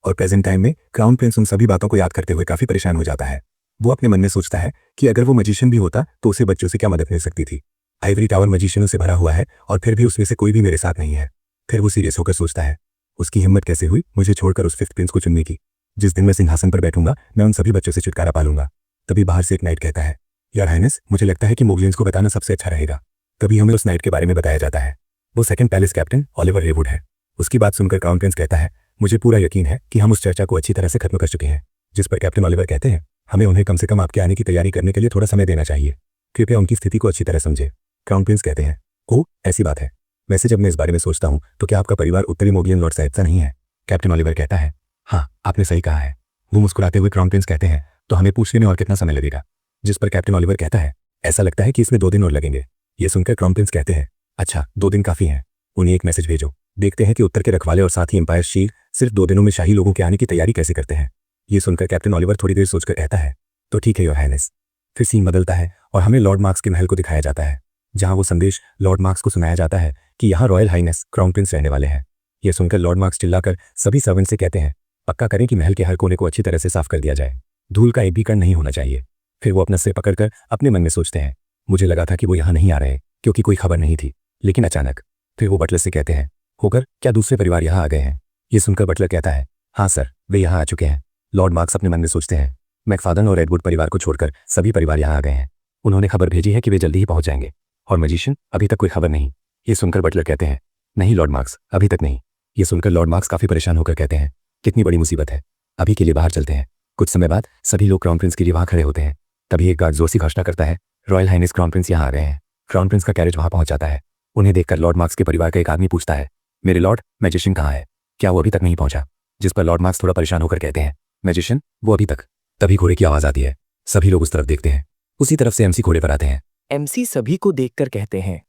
और प्रेजेंट टाइम में क्राउन प्रिंस उन सभी बातों को याद करते हुए काफी परेशान हो जाता है। वो अपने मन में सोचता है कि अगर वो मजिशियन भी होता तो उसे बच्चों से क्या मदद मिल सकती थी। आइवरी टावर मजिशियनों से भरा हुआ है और फिर भी उसमें से कोई भी मेरे साथ नहीं है। फिर वो सीरियस होकर सोचता है, उसकी हिम्मत कैसे हुई मुझे छोड़कर उस 5th प्रिंस को चुनने की। जिस दिन मैं सिंहासन पर बैठूंगा, मैं उन सभी बच्चों से छुटकारा पालूंगा। तभी बाहर से एक नाइट कहता है, योर हाइनेस, मुझे लगता है कि मोगलियंस को बताना सबसे अच्छा रहेगा। तभी हमें उस नाइट के बारे में बताया जाता है। वो सेकंड पैलेस कैप्टन ऑलिवर रेवुड है। उसकी बात सुनकर क्राउन प्रिंस कहता है, मुझे पूरा यकीन है कि हम उस चर्चा को अच्छी तरह से खत्म कर चुके हैं। जिस पर कैप्टन ऑलिवर कहते हैं, हमें उन्हें कम से कम आपके आने की तैयारी करने के लिए थोड़ा समय देना चाहिए। कृपया उनकी स्थिति को अच्छी तरह समझे। क्राउन प्रिंस कहते हैं, ओह ऐसी बात है। वैसे जब मैं इस बारे में सोचता हूँ तो क्या आपका परिवार उत्तरी मोगलियन लॉर्ड साहिब सा नहीं है? कैप्टन ऑलिवर कहता है, हाँ आपने सही कहा है। वो मुस्कुराते हुए क्राउन प्रिंस कहते हैं, तो हमें पूछने में और कितना समय लगेगा? जिस पर कैप्टन ऑलिवर कहता है, ऐसा लगता है कि इसमें 2 दिन और लगेंगे। ये सुनकर क्राउन प्रिंस कहते हैं, अच्छा 2 दिन काफी हैं। उन्हें एक मैसेज भेजो, देखते हैं कि उत्तर के रखवाले और साथ ही एम्पायर शील्ड सिर्फ 2 दिनों में शाही लोगों के आने की तैयारी कैसे करते हैं। ये सुनकर कैप्टन ऑलिवर थोड़ी देर सोचकर कहता है, तो ठीक है योर हाइनेस। फिर सीन बदलता है और हमें लॉर्ड मार्क्स के महल को दिखाया जाता है, जहां वो संदेश लॉर्ड मार्क्स को सुनाया जाता है कि यहाँ रॉयल हाइनेस क्राउन प्रिंस रहने वाले हैं। यह सुनकर लॉर्ड मार्क्स चिल्लाकर सभी सर्वेंट से कहते हैं, पक्का करें कि महल के हर कोने को अच्छी तरह से साफ कर दिया जाए, धूल का एक भी कण नहीं होना चाहिए। फिर वो अपना सिर पकड़कर अपने मन में सोचते हैं, मुझे लगा था कि वो यहाँ नहीं आ रहे क्योंकि कोई खबर नहीं थी, लेकिन अचानक फिर वो बटलर से कहते हैं, होकर क्या दूसरे परिवार यहाँ आ गए हैं? ये सुनकर बटलर कहता है, हाँ सर, वे यहाँ आ चुके हैं। लॉर्ड मार्क्स अपने मन में सोचते हैं, मैकफादन और एडवुड परिवार को छोड़कर सभी परिवार यहाँ आ गए हैं। उन्होंने खबर भेजी है कि वे जल्दी ही पहुंच जाएंगे। और मजिशियन, अभी तक कोई खबर नहीं। ये सुनकर बटलर कहते हैं, नहीं लॉर्ड मार्क्स, अभी तक नहीं। ये सुनकर लॉर्ड मार्क्स काफी परेशान होकर कहते हैं, कितनी बड़ी मुसीबत है, अभी के लिए बाहर चलते हैं। कुछ समय बाद सभी लोग क्राउन प्रिंस के लिए वहां खड़े होते हैं। तभी एक गार्ड जोर से घोषणा करता है, रॉयल हाइनेस क्राउन प्रिंस यहाँ आ गए हैं। क्राउन प्रिंस का कैरेज वहां पहुंच जाता है। उन्हें देखकर लॉर्ड मार्क्स के परिवार का एक आदमी पूछता है, मेरे लॉर्ड, मैजिशियन कहाँ है? क्या वो अभी तक नहीं पहुंचा? जिस पर लॉर्ड मार्क्स थोड़ा परेशान होकर कहते हैं, मैजिशियन, वो अभी तक। तभी घोड़े की आवाज आती है। सभी लोग उस तरफ देखते हैं। उसी तरफ से एमसी घोड़े पर आते हैं। एमसी सभी को देखकर कहते हैं,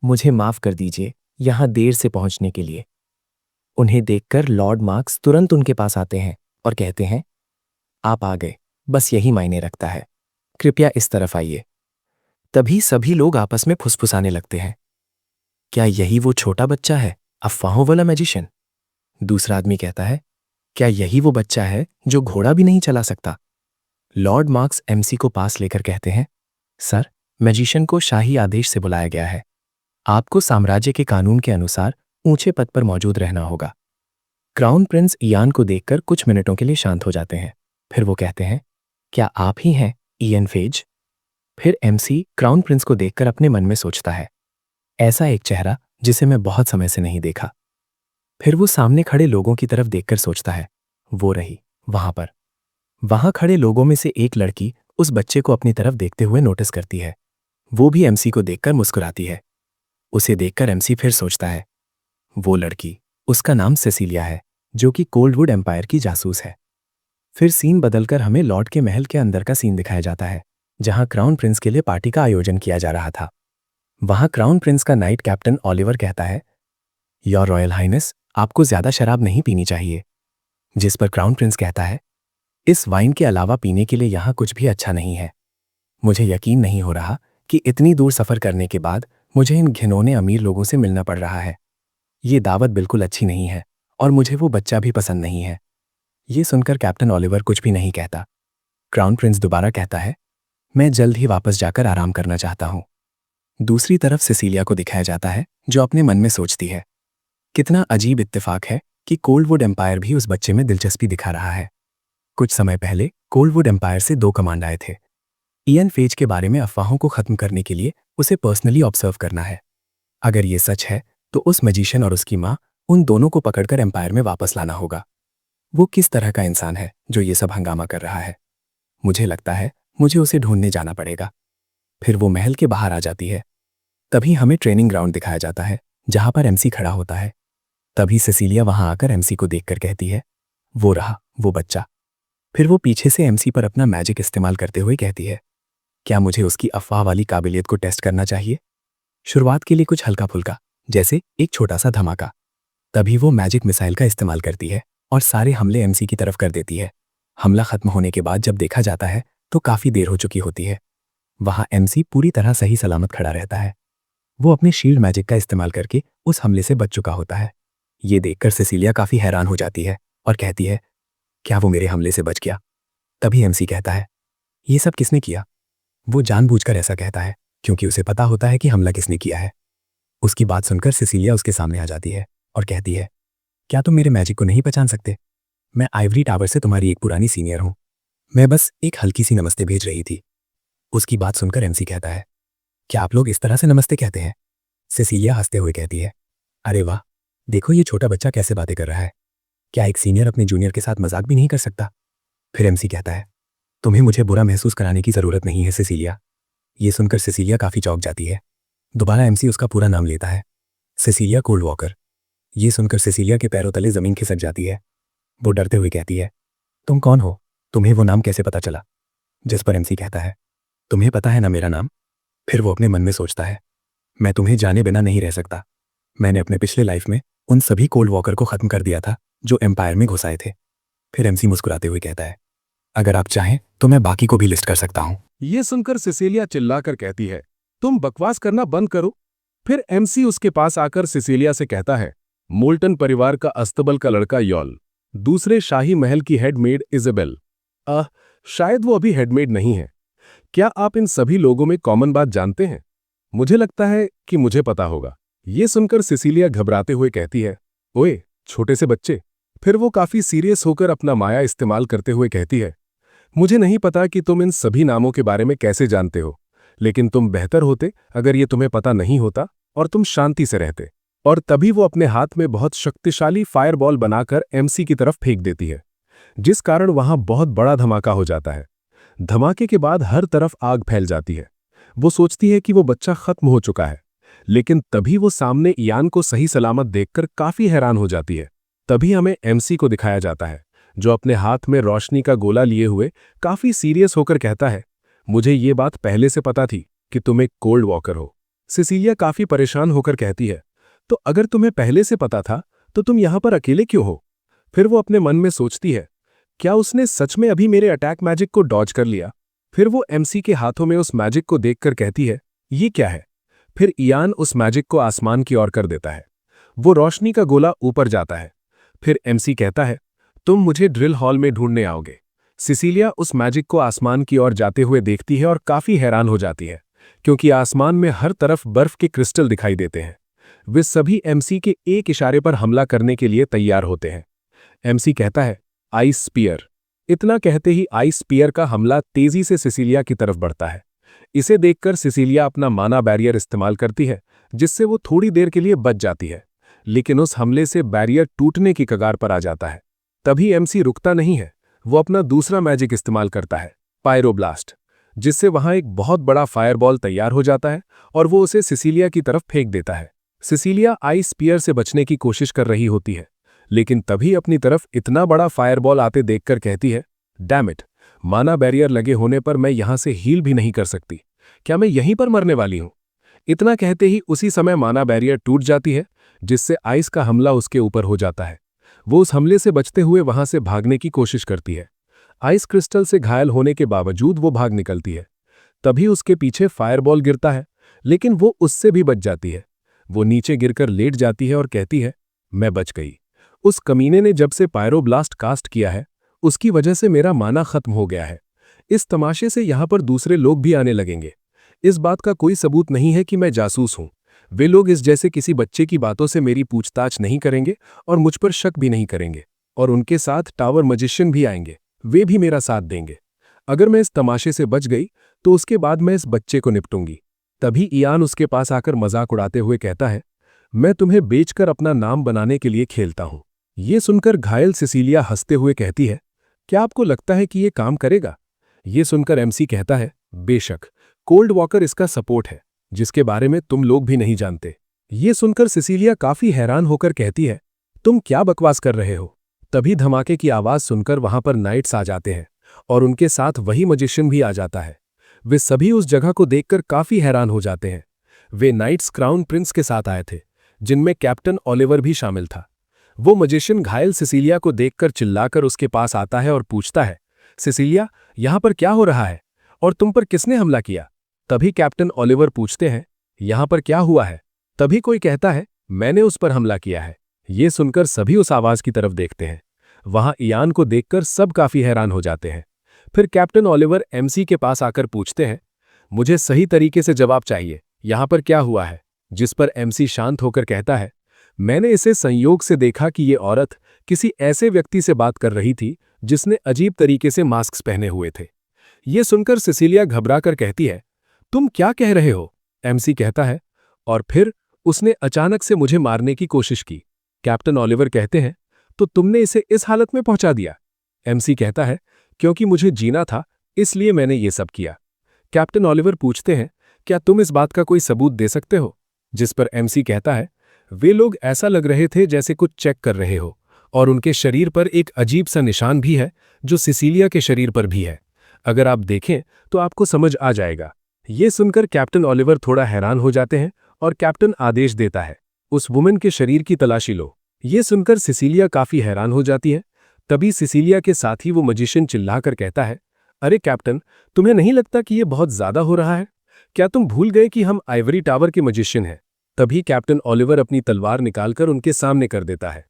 मुझे माफ कर दीजिए यहां देर से पहुंचने के लिए। उन्हें देखकर लॉर्ड मार्क्स तुरंत उनके पास आते हैं और कहते हैं, आप आ गए, बस यही मायने रखता है, कृपया इस तरफ आइए। तभी सभी लोग आपस में फुसफुसाने लगते हैं, क्या यही वो छोटा बच्चा है, अफवाहों वाला मैजिशियन? दूसरा आदमी कहता है, क्या यही वो बच्चा है जो घोड़ा भी नहीं चला सकता? लॉर्ड मार्क्स एमसी को पास लेकर कहते हैं, सर, मैजिशियन को शाही आदेश से बुलाया गया है। आपको साम्राज्य के कानून के अनुसार ऊंचे पद पर मौजूद रहना होगा। क्राउन प्रिंस इयान को देखकर कुछ मिनटों के लिए शांत हो जाते हैं। फिर वो कहते हैं, क्या आप ही हैं इयन फेज? फिर एमसी क्राउन प्रिंस को देखकर अपने मन में सोचता है, ऐसा एक चेहरा जिसे मैं बहुत समय से नहीं देखा। फिर वो सामने खड़े लोगों की तरफ देखकर सोचता है, वो रही वहां पर। वहां खड़े लोगों में से एक लड़की उस बच्चे को अपनी तरफ देखते हुए नोटिस करती है। वो भी एमसी को देखकर मुस्कुराती है। उसे देखकर एमसी फिर सोचता है, वो लड़की, उसका नाम सेसिलिया है, जो कि कोल्डवुड एम्पायर की जासूस है। फिर सीन बदलकर हमें लॉर्ड के महल के अंदर का सीन दिखाया जाता है, जहां क्राउन प्रिंस के लिए पार्टी का आयोजन किया जा रहा था। वहां क्राउन प्रिंस का नाइट कैप्टन ओलिवर कहता है, योर रॉयल हाइनेस, आपको ज्यादा शराब नहीं पीनी चाहिए। जिस पर क्राउन प्रिंस कहता है, इस वाइन के अलावा पीने के लिए यहां कुछ भी अच्छा नहीं है। मुझे यकीन नहीं हो रहा कि इतनी दूर सफर करने के बाद मुझे इन घिनौने अमीर लोगों से मिलना पड़ रहा है। ये दावत बिल्कुल अच्छी नहीं है और मुझे वो बच्चा भी पसंद नहीं है। ये सुनकर कैप्टन ओलिवर कुछ भी नहीं कहता। क्राउन प्रिंस दोबारा कहता है, मैं जल्द ही वापस जाकर आराम करना चाहता हूं। दूसरी तरफ सिसिलिया को दिखाया जाता है, जो अपने मन में सोचती है, कितना अजीब इत्तेफाक है कि कोल्डवुड एम्पायर भी उस बच्चे में दिलचस्पी दिखा रहा है। कुछ समय पहले कोल्डवुड एम्पायर से 2 कमांड आए थे। इयन फेज के बारे में अफवाहों को खत्म करने के लिए उसे पर्सनली ऑब्जर्व करना है। अगर ये सच है तो उस मैजिशियन और उसकी माँ, उन दोनों को पकड़कर एम्पायर में वापस लाना होगा। वो किस तरह का इंसान है जो ये सब हंगामा कर रहा है? मुझे लगता है मुझे उसे ढूंढने जाना पड़ेगा। फिर वो महल के बाहर आ जाती है। तभी हमें ट्रेनिंग ग्राउंड दिखाया जाता है, जहां पर एमसी खड़ा होता है। तभी सिसिलिया वहां आकर एमसी को देखकर कहती है, वो रहा वो बच्चा। फिर वो पीछे से एमसी पर अपना मैजिक इस्तेमाल करते हुए कहती है, क्या मुझे उसकी अफवाह वाली काबिलियत को टेस्ट करना चाहिए? शुरुआत के लिए कुछ हल्का फुल्का, जैसे एक छोटा सा धमाका। तभी वो मैजिक मिसाइल का इस्तेमाल करती है और सारे हमले एमसी की तरफ कर देती है। हमला खत्म होने के बाद जब देखा जाता है तो काफी देर हो चुकी होती है। वहां एमसी पूरी तरह सही सलामत खड़ा रहता है। वो अपने शील्ड मैजिक का इस्तेमाल करके उस हमले से बच चुका होता है। ये देखकर सिसिलिया काफी हैरान हो जाती है और कहती है, क्या वो मेरे हमले से बच गया? तभी एमसी कहता है, ये सब किसने किया? वो जानबूझकर ऐसा कहता है क्योंकि उसे पता होता है कि हमला किसने किया है। उसकी बात सुनकर सिसिलिया उसके सामने आ जाती है और कहती है, क्या तुम मेरे मैजिक को नहीं पहचान सकते? मैं आइवरी टावर से तुम्हारी एक पुरानी सीनियर हूं। मैं बस एक हल्की सी नमस्ते भेज रही थी। उसकी बात सुनकर एमसी कहता है, क्या आप लोग इस तरह से नमस्ते कहते हैं? सिसिलिया हंसते हुए कहती है, अरे वाह, देखो ये छोटा बच्चा कैसे बातें कर रहा है। क्या एक सीनियर अपने जूनियर के साथ मजाक भी नहीं कर सकता? फिर एमसी कहता है, तुम्हें मुझे बुरा महसूस कराने की जरूरत नहीं है सिसिलिया। ये सुनकर सिसिलिया काफी चौंक जाती है। दोबारा एमसी उसका पूरा नाम लेता है, सिसिलिया कोल्ड वॉकर। ये सुनकर सिसिलिया के पैरों तले जमीन खिसक जाती है। वो डरते हुए कहती है, तुम कौन हो? तुम्हें वो नाम कैसे पता चला? जिस पर एमसी कहता है, तुम्हें पता है ना मेरा नाम? फिर वो अपने मन में सोचता है, मैं तुम्हें जाने बिना नहीं रह सकता। मैंने अपने पिछले लाइफ में उन सभी कोल्ड वॉकर को खत्म कर दिया था जो एम्पायर में घुस आए थे। फिर एमसी मुस्कुराते हुए कहता है, अगर आप चाहें तो मैं बाकी को भी लिस्ट कर सकता हूं। ये सुनकर सिसिलिया चिल्लाकर कहती है, तुम बकवास करना बंद करो। फिर एमसी उसके पास आकर सिसिलिया से कहता है, मोल्टन परिवार का अस्तबल का लड़का यॉल, दूसरे शाही महल की हेडमेड इजेबेल। शायद वो अभी हेडमेड नहीं है, क्या आप इन सभी लोगों में कॉमन बात जानते हैं? मुझे लगता है कि मुझे पता होगा। ये सुनकर सिसिलिया घबराते हुए कहती है, ओए छोटे से बच्चे। फिर वो काफी सीरियस होकर अपना माया इस्तेमाल करते हुए कहती है, मुझे नहीं पता कि तुम इन सभी नामों के बारे में कैसे जानते हो, लेकिन तुम बेहतर होते अगर ये तुम्हें पता नहीं होता और तुम शांति से रहते। और तभी वो अपने हाथ में बहुत शक्तिशाली फायरबॉल बनाकर एमसी की तरफ फेंक देती है, जिस कारण वहां बहुत बड़ा धमाका हो जाता है। धमाके के बाद हर तरफ आग फैल जाती है। वो सोचती है कि वो बच्चा खत्म हो चुका है, लेकिन तभी वो सामने इयान को सही सलामत देखकर काफी हैरान हो जाती है। तभी हमें एमसी को दिखाया जाता है, जो अपने हाथ में रोशनी का गोला लिए हुए काफी सीरियस होकर कहता है, मुझे ये बात पहले से पता थी कि तुम एक कोल्ड वॉकर हो। सिसिलिया काफी परेशान होकर कहती है, तो अगर तुम्हें पहले से पता था तो तुम यहां पर अकेले क्यों हो? फिर वो अपने मन में सोचती है, क्या उसने सच में अभी मेरे अटैक मैजिक को डॉज कर लिया? फिर वो एमसी के हाथों में उस मैजिक को देखकर कहती है, ये क्या है? फिर इयान उस मैजिक को आसमान की ओर कर देता है। वो रोशनी का गोला ऊपर जाता है। फिर एमसी कहता है, तुम मुझे ड्रिल हॉल में ढूंढने आओगे। सिसिलिया उस मैजिक को आसमान की ओर जाते हुए देखती है और काफी हैरान हो जाती है, क्योंकि आसमान में हर तरफ बर्फ के क्रिस्टल दिखाई देते हैं। वे सभी एमसी के एक इशारे पर हमला करने के लिए तैयार होते हैं। एमसी कहता है, आइस स्पीयर। इतना कहते ही आइस स्पीयर का हमला तेजी से सिसिलिया की तरफ बढ़ता है। इसे देखकर सिसिलिया अपना माना बैरियर इस्तेमाल करती है, जिससे वो थोड़ी देर के लिए बच जाती है, लेकिन उस हमले से बैरियर टूटने की कगार पर आ जाता है। तभी एमसी रुकता नहीं है। वो अपना दूसरा मैजिक इस्तेमाल करता है, पायरोब्लास्ट, जिससे वहां एक बहुत बड़ा फायरबॉल तैयार हो जाता है और वो उसे सिसिलिया की तरफ फेंक देता है। सिसिलिया आइस स्पीयर से बचने की कोशिश कर रही होती है, लेकिन तभी अपनी तरफ इतना बड़ा फायरबॉल आते देखकर कहती है, डैम इट, माना बैरियर लगे होने पर मैं यहां से हील भी नहीं कर सकती। क्या मैं यहीं पर मरने वाली हूं? इतना कहते ही उसी समय माना बैरियर टूट जाती है, जिससे आइस का हमला उसके ऊपर हो जाता है। वो उस हमले से बचते हुए वहां से भागने की कोशिश करती है। आइस क्रिस्टल से घायल होने के बावजूद वो भाग निकलती है। तभी उसके पीछे फायरबॉल गिरता है, लेकिन वो उससे भी बच जाती है। वो नीचे गिरकर लेट जाती है और कहती है, मैं बच गई। उस कमीने ने जब से पायरोब्लास्ट कास्ट किया है, उसकी वजह से मेरा माना खत्म हो गया है। इस तमाशे से यहां पर दूसरे लोग भी आने लगेंगे। इस बात का कोई सबूत नहीं है कि मैं जासूस हूं। वे लोग इस जैसे किसी बच्चे की बातों से मेरी पूछताछ नहीं करेंगे और मुझ पर शक भी नहीं करेंगे। और उनके साथ टावर मजिशियन भी आएंगे, वे भी मेरा साथ देंगे। अगर मैं इस तमाशे से बच गई तो उसके बाद मैं इस बच्चे को निपटूंगी। तभी इयान उसके पास आकर मजाक उड़ाते हुए कहता है, मैं तुम्हें बेचकर अपना नाम बनाने के लिए खेलता हूं। ये सुनकर घायल सिसिलिया हंसते हुए कहती है, क्या आपको लगता है कि ये काम करेगा? ये सुनकर एमसी कहता है, बेशक, कोल्ड वॉकर इसका सपोर्ट है, जिसके बारे में तुम लोग भी नहीं जानते। ये सुनकर सिसिलिया काफी हैरान होकर कहती है, तुम क्या बकवास कर रहे हो? तभी धमाके की आवाज सुनकर वहां पर नाइट्स आ जाते हैं और उनके साथ वही मजिशियन भी आ जाता है। वे सभी उस जगह को देखकर काफी हैरान हो जाते हैं। वे नाइट्स क्राउन प्रिंस के साथ आए थे, जिनमें कैप्टन ओलिवर भी शामिल था। वो मजिशियन घायल सिसिलिया को देखकर चिल्लाकर उसके पास आता है और पूछता है, सिसिलिया, यहां पर क्या हो रहा है और तुम पर किसने हमला किया? तभी कैप्टन ओलिवर पूछते हैं, यहां पर क्या हुआ है? तभी कोई कहता है, मैंने उस पर हमला किया है। ये सुनकर सभी उस आवाज की तरफ देखते हैं। वहां इयान को देखकर सब काफी हैरान हो जाते हैं। फिर कैप्टन ओलिवर एमसी के पास आकर पूछते हैं, मुझे सही तरीके से जवाब चाहिए, यहां पर क्या हुआ है? जिस पर एमसी शांत होकर कहता है, मैंने इसे संयोग से देखा कि ये औरत किसी ऐसे व्यक्ति से बात कर रही थी जिसने अजीब तरीके से मास्क पहने हुए थे। ये सुनकर सिसिलिया घबराकर कहती है, तुम क्या कह रहे हो? एमसी कहता है, और फिर उसने अचानक से मुझे मारने की कोशिश की। कैप्टन ओलिवर कहते हैं, तो तुमने इसे इस हालत में पहुंचा दिया? एमसी कहता है, क्योंकि मुझे जीना था इसलिए मैंने ये सब किया। कैप्टन ओलिवर पूछते हैं, क्या तुम इस बात का कोई सबूत दे सकते हो? जिस पर एमसी कहता है, वे लोग ऐसा लग रहे थे जैसे कुछ चेक कर रहे हो और उनके शरीर पर एक अजीब सा निशान भी है जो सिसिलिया के शरीर पर भी है। अगर आप देखें तो आपको समझ आ जाएगा। ये सुनकर कैप्टन ओलिवर थोड़ा हैरान हो जाते हैं और कैप्टन आदेश देता है, उस वुमेन के शरीर की तलाशी लो। ये सुनकर सिसिलिया काफी हैरान हो जाती है। तभी सिसिलिया के साथ ही वो मजिशियन चिल्लाकर कहता है, अरे कैप्टन, तुम्हें नहीं लगता कि ये बहुत ज्यादा हो रहा है? क्या तुम भूल गए कि हम आइवरी टावर के मजिशियन हैं? तभी कैप्टन ओलिवर अपनी तलवार निकालकर उनके सामने कर देता है।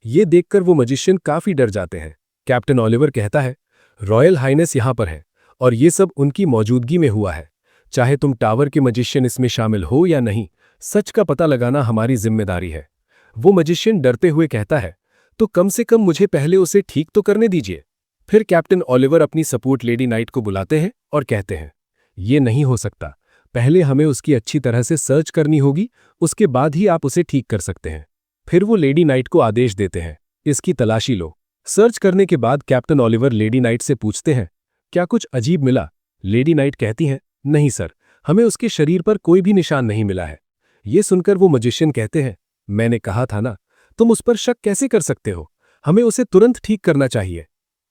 ये देखकर वो मजिशियन काफी डर जाते हैं। कैप्टन ओलिवर कहता है, रॉयल हाइनेस यहां पर है और ये सब उनकी मौजूदगी में हुआ है। चाहे तुम टावर के मजिशियन इसमें शामिल हो या नहीं, सच का पता लगाना हमारी जिम्मेदारी है। वो मजिशियन डरते हुए कहता है, तो कम से कम मुझे पहले उसे ठीक तो करने दीजिए। फिर कैप्टन ओलिवर अपनी सपोर्ट लेडी नाइट को बुलाते हैं और कहते हैं, ये नहीं हो सकता, पहले हमें उसकी अच्छी तरह से सर्च करनी होगी, उसके बाद ही आप उसे ठीक कर सकते हैं। फिर वो लेडी नाइट को आदेश देते हैं, इसकी तलाशी लो। सर्च करने के बाद कैप्टन ओलिवर लेडी नाइट से पूछते हैं, क्या कुछ अजीब मिला? लेडी नाइट कहती हैं, नहीं सर, हमें उसके शरीर पर कोई भी निशान नहीं मिला है। ये सुनकर वो मजिशियन कहते हैं, मैंने कहा था ना, तुम उस पर शक कैसे कर सकते हो? हमें उसे तुरंत ठीक करना चाहिए।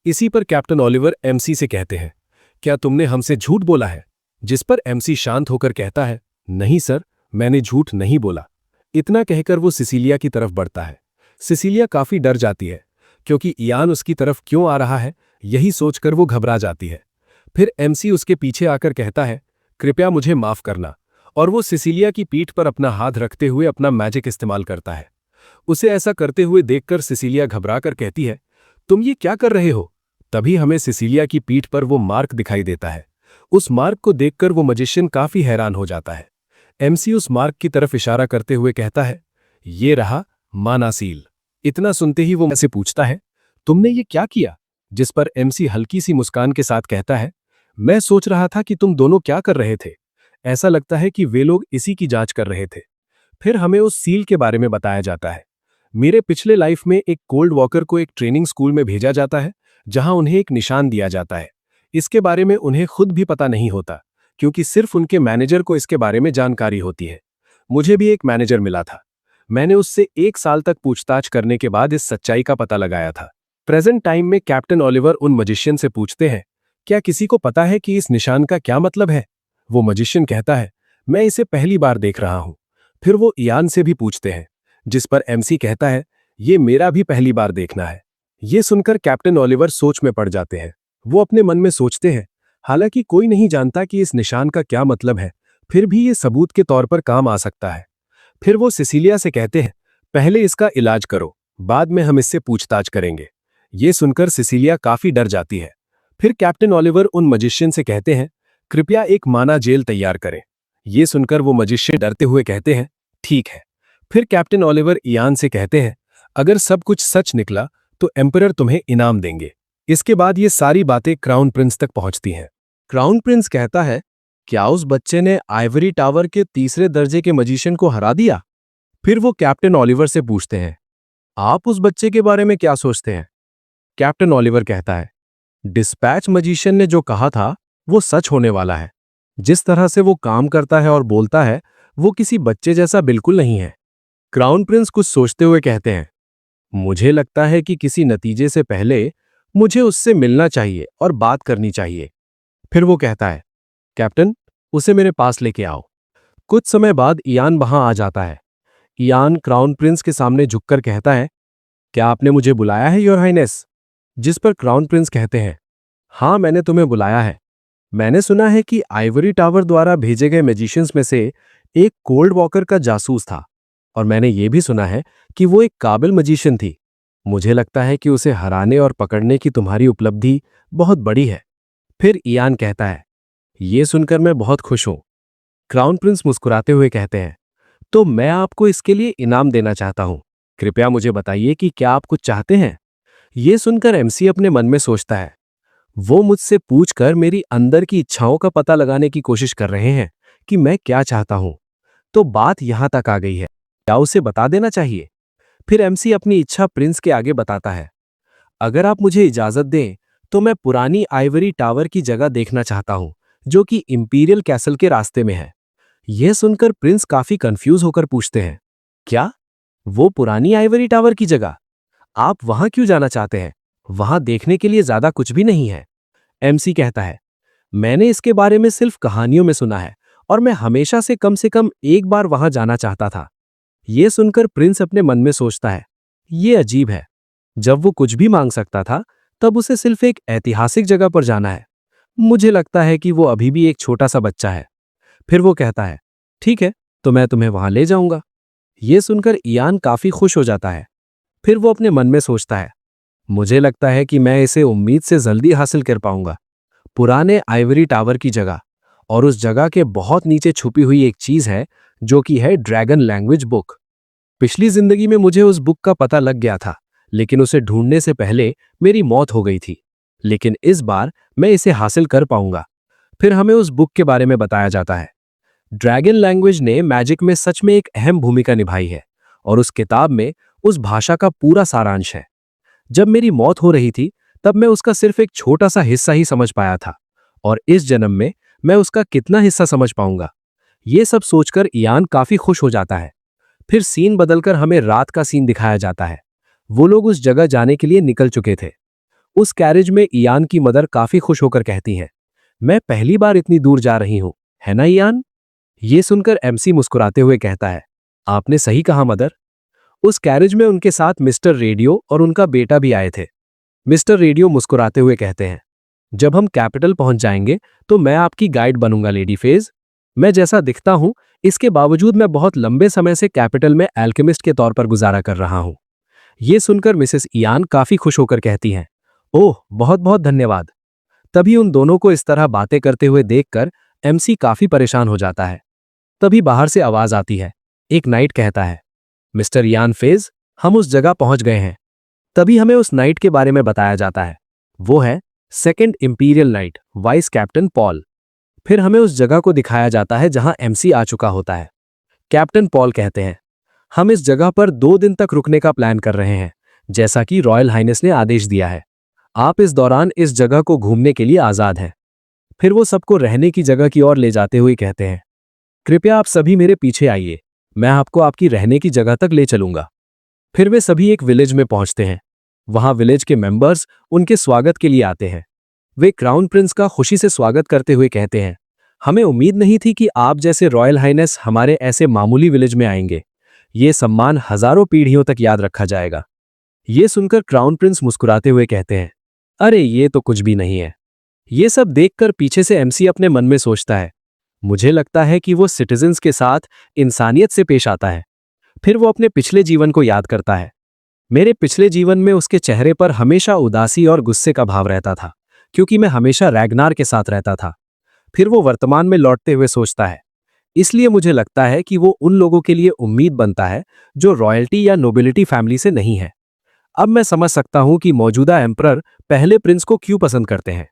इसी पर कैप्टन ओलिवर एमसी से कहते हैं, क्या तुमने हमसे झूठ बोला है? जिस पर एमसी शांत होकर कहता है, नहीं सर, मैंने झूठ नहीं बोला। इतना कहकर वो सिसिलिया की तरफ बढ़ता है। सिसिलिया काफी डर जाती है, क्योंकि इयान उसकी तरफ क्यों आ रहा है, यही सोचकर वो घबरा जाती है। फिर एमसी उसके पीछे आकर कहता है, कृपया मुझे माफ करना, और वो सिसिलिया की पीठ पर अपना हाथ रखते हुए अपना मैजिक इस्तेमाल करता है। उसे ऐसा करते हुए देखकर सिसिलिया घबराकर कहती है, तुम ये क्या कर रहे हो? तभी हमें सिसिलिया की पीठ पर वो मार्क दिखाई देता है। उस मार्क को देखकर वो मजिशियन काफी हैरान हो जाता है। एमसी उस मार्क की तरफ इशारा करते हुए कहता है, ये रहा मानासील। इतना सुनते ही वो मुझसे पूछता है, तुमने ये क्या किया? जिस पर एमसी हल्की सी मुस्कान के साथ कहता है, मैं सोच रहा था कि तुम दोनों क्या कर रहे थे। ऐसा लगता है कि वे लोग इसी की जांच कर रहे थे। फिर हमें उस सील के बारे में बताया जाता है। मेरे पिछले लाइफ में एक कोल्ड वॉकर को एक ट्रेनिंग स्कूल में भेजा जाता है, जहां उन्हें एक निशान दिया जाता है। इसके बारे में उन्हें खुद भी पता नहीं होता, क्योंकि सिर्फ उनके मैनेजर को इसके बारे में जानकारी होती है। मुझे भी एक मैनेजर मिला था। मैंने उससे 1 साल तक पूछताछ करने के बाद इस सच्चाई का पता लगाया था। प्रेजेंट टाइम में कैप्टन ओलिवर उन मजिशियन से पूछते हैं, क्या किसी को पता है कि इस निशान का क्या मतलब है? वो मजिशियन कहता है, मैं इसे पहली बार देख रहा हूं। फिर वो इयान से भी पूछते हैं, जिस पर एमसी कहता है, ये मेरा भी पहली बार देखना है। ये सुनकर कैप्टन ओलिवर सोच में पड़ जाते हैं। वो अपने मन में सोचते हैं, हालांकि कोई नहीं जानता कि इस निशान का क्या मतलब है, फिर भी ये सबूत के तौर पर काम आ सकता है। फिर वो सिसिलिया से कहते हैं, पहले इसका इलाज करो, बाद में हम इससे पूछताछ करेंगे। ये सुनकर सिसिलिया काफी डर जाती है। फिर कैप्टन ओलिवर उन मजिशियन से कहते हैं, कृपया एक माना जेल तैयार करें। ये सुनकर वो मजिशियन डरते हुए कहते हैं, ठीक है। फिर कैप्टन ओलिवर इयान से कहते हैं, अगर सब कुछ सच निकला तो एम्परर तुम्हें इनाम देंगे। इसके बाद ये सारी बातें क्राउन प्रिंस तक पहुंचती हैं। क्राउन प्रिंस कहता है, क्या उस बच्चे ने आइवरी टावर के तीसरे दर्जे के मजिशियन को हरा दिया? फिर वो कैप्टन ओलिवर से पूछते हैं, आप उस बच्चे के बारे में क्या सोचते हैं? कैप्टन ओलिवर कहता है, डिस्पैच मजिशियन ने जो कहा था वो सच होने वाला है। जिस तरह से वो काम करता है और बोलता है, वो किसी बच्चे जैसा बिल्कुल नहीं है। क्राउन प्रिंस कुछ सोचते हुए कहते हैं, मुझे लगता है कि किसी नतीजे से पहले मुझे उससे मिलना चाहिए और बात करनी चाहिए। फिर वो कहता है, कैप्टन, उसे मेरे पास लेके आओ। कुछ समय बाद इयान वहां आ जाता है। इयान क्राउन प्रिंस के सामने झुककर कहता है, क्या आपने मुझे बुलाया है योर हाइनेस? जिस पर क्राउन प्रिंस कहते हैं, हाँ, मैंने तुम्हें बुलाया है। मैंने सुना है कि आइवरी टावर द्वारा भेजे गए मैजिशियंस में से एक कोल्ड वॉकर का जासूस था, और मैंने ये भी सुना है कि वो एक काबिल मजिशियन थी। मुझे लगता है कि उसे हराने और पकड़ने की तुम्हारी उपलब्धि बहुत बड़ी है। फिर इयान कहता है, ये सुनकर मैं बहुत खुश हूं। क्राउन प्रिंस मुस्कुराते हुए कहते हैं, तो मैं आपको इसके लिए इनाम देना चाहता हूं। कृपया मुझे बताइए कि क्या आप कुछ चाहते हैं? ये सुनकर एमसी अपने मन में सोचता है, वो मुझसे पूछकर मेरी अंदर की इच्छाओं का पता लगाने की कोशिश कर रहे हैं कि मैं क्या चाहता हूं। तो बात यहां तक आ गई है, क्या उसे बता देना चाहिए? फिर एमसी अपनी इच्छा प्रिंस के आगे बताता है, अगर आप मुझे इजाजत दें तो मैं पुरानी आइवरी टावर की जगह देखना चाहता हूं, जो कि इंपीरियल कैसल के रास्ते में है। यह सुनकर प्रिंस काफी कंफ्यूज होकर पूछते हैं, क्या वो पुरानी आइवरी टावर की जगह? आप वहां क्यों जाना चाहते हैं? वहां देखने के लिए ज्यादा कुछ भी नहीं है। एमसी कहता है, मैंने इसके बारे में सिर्फ कहानियों में सुना है और मैं हमेशा से कम एक बार वहां जाना चाहता था। यह सुनकर प्रिंस अपने मन में सोचता है, ये अजीब है। जब वो कुछ भी मांग सकता था तब उसे सिर्फ एक ऐतिहासिक जगह पर जाना है। मुझे लगता है कि वो अभी भी एक छोटा सा बच्चा है। फिर वो कहता है, ठीक है, तो मैं तुम्हें वहां ले जाऊंगा। यह सुनकर इयान काफी खुश हो जाता है। फिर वो अपने मन में सोचता है, मुझे लगता है कि मैं इसे उम्मीद से जल्दी हासिल कर पाऊंगा। पुराने आइवरी टावर की जगह, और उस जगह के बहुत नीचे छुपी हुई एक चीज है जो कि है ड्रैगन लैंग्वेज बुक। पिछली जिंदगी में मुझे उस बुक का पता लग गया था, लेकिन उसे ढूंढने से पहले मेरी मौत हो गई थी। लेकिन इस बार मैं इसे हासिल कर पाऊंगा। फिर हमें उस बुक के बारे में बताया जाता है। ड्रैगन लैंग्वेज ने मैजिक में सच में एक अहम भूमिका निभाई है, और उस किताब में उस भाषा का पूरा सारांश है। जब मेरी मौत हो रही थी तब मैं उसका सिर्फ एक छोटा सा हिस्सा ही समझ पाया था, और इस जन्म में मैं उसका कितना हिस्सा समझ पाऊंगा, ये सब सोचकर इयान काफी खुश हो जाता है। फिर सीन बदलकर हमें रात का सीन दिखाया जाता है। वो लोग उस जगह जाने के लिए निकल चुके थे। उस कैरेज में इयान की मदर काफी खुश होकर कहती हैं, मैं पहली बार इतनी दूर जा रही हूं, है ना इयान? ये सुनकर एमसी मुस्कुराते हुए कहता है, आपने सही कहा मदर। उस कैरेज में उनके साथ मिस्टर रेडियो और उनका बेटा भी आए थे। मिस्टर रेडियो मुस्कुराते हुए कहते हैं, जब हम कैपिटल पहुंच जाएंगे तो मैं आपकी गाइड बनूंगा लेडी फेज। मैं जैसा दिखता हूं, इसके बावजूद मैं बहुत लंबे समय से कैपिटल में एल्केमिस्ट के तौर पर गुजारा कर रहा हूं। ये सुनकर मिसेस इयान काफी खुश होकर कहती हैं, ओह बहुत बहुत धन्यवाद। तभी उन दोनों को इस तरह बातें करते हुए देखकर एमसी काफी परेशान हो जाता है। तभी बाहर से आवाज आती है। एक नाइट कहता है, मिस्टर इयान फेज, हम उस जगह पहुंच गए हैं। तभी हमें उस नाइट के बारे में बताया जाता है। वो है second imperial night, vice captain Paul. फिर हमें उस जगह को दिखाया जाता है जहां एमसी आ चुका होता है। कैप्टन पॉल कहते हैं, हम इस जगह पर 2 दिन तक रुकने का प्लान कर रहे हैं, जैसा कि रॉयल हाइनेस ने आदेश दिया है। आप इस दौरान इस जगह को घूमने के लिए आजाद हैं। फिर वो सबको रहने की जगह की ओर ले जाते हुए कहते हैं, कृपया आप सभी मेरे पीछे आइए, मैं आपको आपकी रहने की जगह तक ले चलूंगा। फिर वे सभी एक विलेज में पहुंचते हैं। वहां विलेज के मेंबर्स उनके स्वागत के लिए आते हैं। वे क्राउन प्रिंस का खुशी से स्वागत करते हुए कहते हैं, हमें उम्मीद नहीं थी कि आप जैसे रॉयल हाइनेस हमारे ऐसे मामूली विलेज में आएंगे। ये सम्मान हजारों पीढ़ियों तक याद रखा जाएगा। ये सुनकर क्राउन प्रिंस मुस्कुराते हुए कहते हैं, अरे ये तो कुछ भी नहीं है। ये सब देखकर पीछे से एमसी अपने मन में सोचता है, मुझे लगता है कि वो सिटीजन्स के साथ इंसानियत से पेश आता है। फिर वो अपने पिछले जीवन को याद करता है। मेरे पिछले जीवन में उसके चेहरे पर हमेशा उदासी और गुस्से का भाव रहता था, क्योंकि मैं हमेशा रैगनार के साथ रहता था। फिर वो वर्तमान में लौटते हुए सोचता है, इसलिए मुझे लगता है कि वो उन लोगों के लिए उम्मीद बनता है जो रॉयल्टी या नोबिलिटी फैमिली से नहीं है। अब मैं समझ सकता हूं कि मौजूदा एम्परर पहले प्रिंस को क्यों पसंद करते हैं।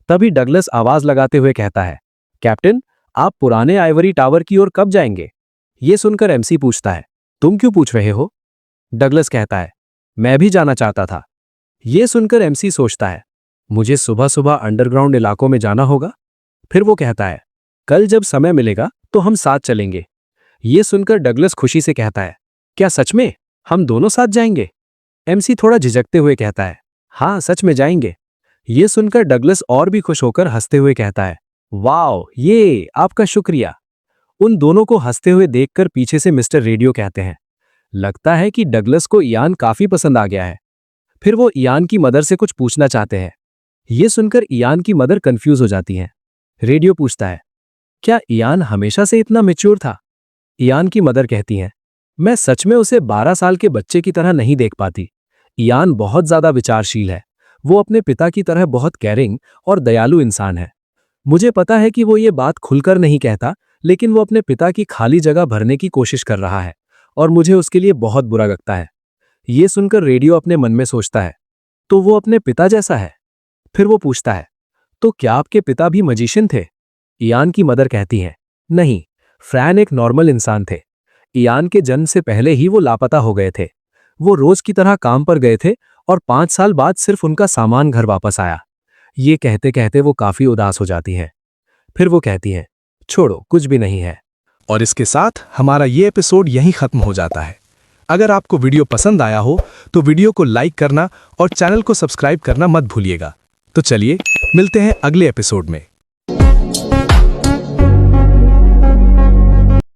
तभी डगलस आवाज लगाते हुए कहता है, कैप्टन, आप पुराने आइवरी टावर की ओर कब जाएंगे? ये सुनकर एमसी पूछता है, तुम क्यों पूछ रहे हो? डगलस कहता है, मैं भी जाना चाहता था। ये सुनकर एमसी सोचता है, मुझे सुबह सुबह अंडरग्राउंड इलाकों में जाना होगा। फिर वो कहता है, कल जब समय मिलेगा तो हम साथ चलेंगे। ये सुनकर डगलस खुशी से कहता है, क्या सच में हम दोनों साथ जाएंगे? एमसी थोड़ा झिझकते हुए कहता है, हाँ सच में जाएंगे। ये सुनकर डगलस और भी खुश होकर हंसते हुए कहता है, वाओ, ये आपका शुक्रिया। उन दोनों को हंसते हुए देखकर पीछे से मिस्टर रेडियो कहते हैं, लगता है कि डगलस को इयान काफी पसंद आ गया है। फिर वो इयान की मदर से कुछ पूछना चाहते हैं। ये सुनकर इयान की मदर कंफ्यूज हो जाती हैं। रेडियो पूछता है, क्या इयान हमेशा से इतना मैच्योर था? इयान की मदर कहती हैं, मैं सच में उसे 12 साल के बच्चे की तरह नहीं देख पाती। इयान बहुत ज्यादा विचारशील है। वो अपने पिता की तरह बहुत केयरिंग और दयालु इंसान है। मुझे पता है कि वो ये बात खुलकर नहीं कहता, लेकिन वो अपने पिता की खाली जगह भरने की कोशिश कर रहा है, और मुझे उसके लिए बहुत बुरा लगता है। ये सुनकर रेडियो अपने मन में सोचता है, तो वो अपने पिता जैसा है। फिर वो पूछता है, तो क्या आपके पिता भी मजिशियन थे? इयान की मदर कहती है, नहीं, फ्रैन एक नॉर्मल इंसान थे। इयान के जन्म से पहले ही वो लापता हो गए थे। वो रोज की तरह काम पर गए थे और 5 साल बाद सिर्फ उनका सामान घर वापस आया। ये कहते कहते वो काफी उदास हो जाती हैं। फिर वो कहती हैं, छोड़ो, कुछ भी नहीं है। और इसके साथ हमारा ये एपिसोड यहीं खत्म हो जाता है। अगर आपको वीडियो पसंद आया हो तो वीडियो को लाइक करना और चैनल को सब्सक्राइब करना मत भूलिएगा। तो चलिए मिलते हैं अगले एपिसोड में।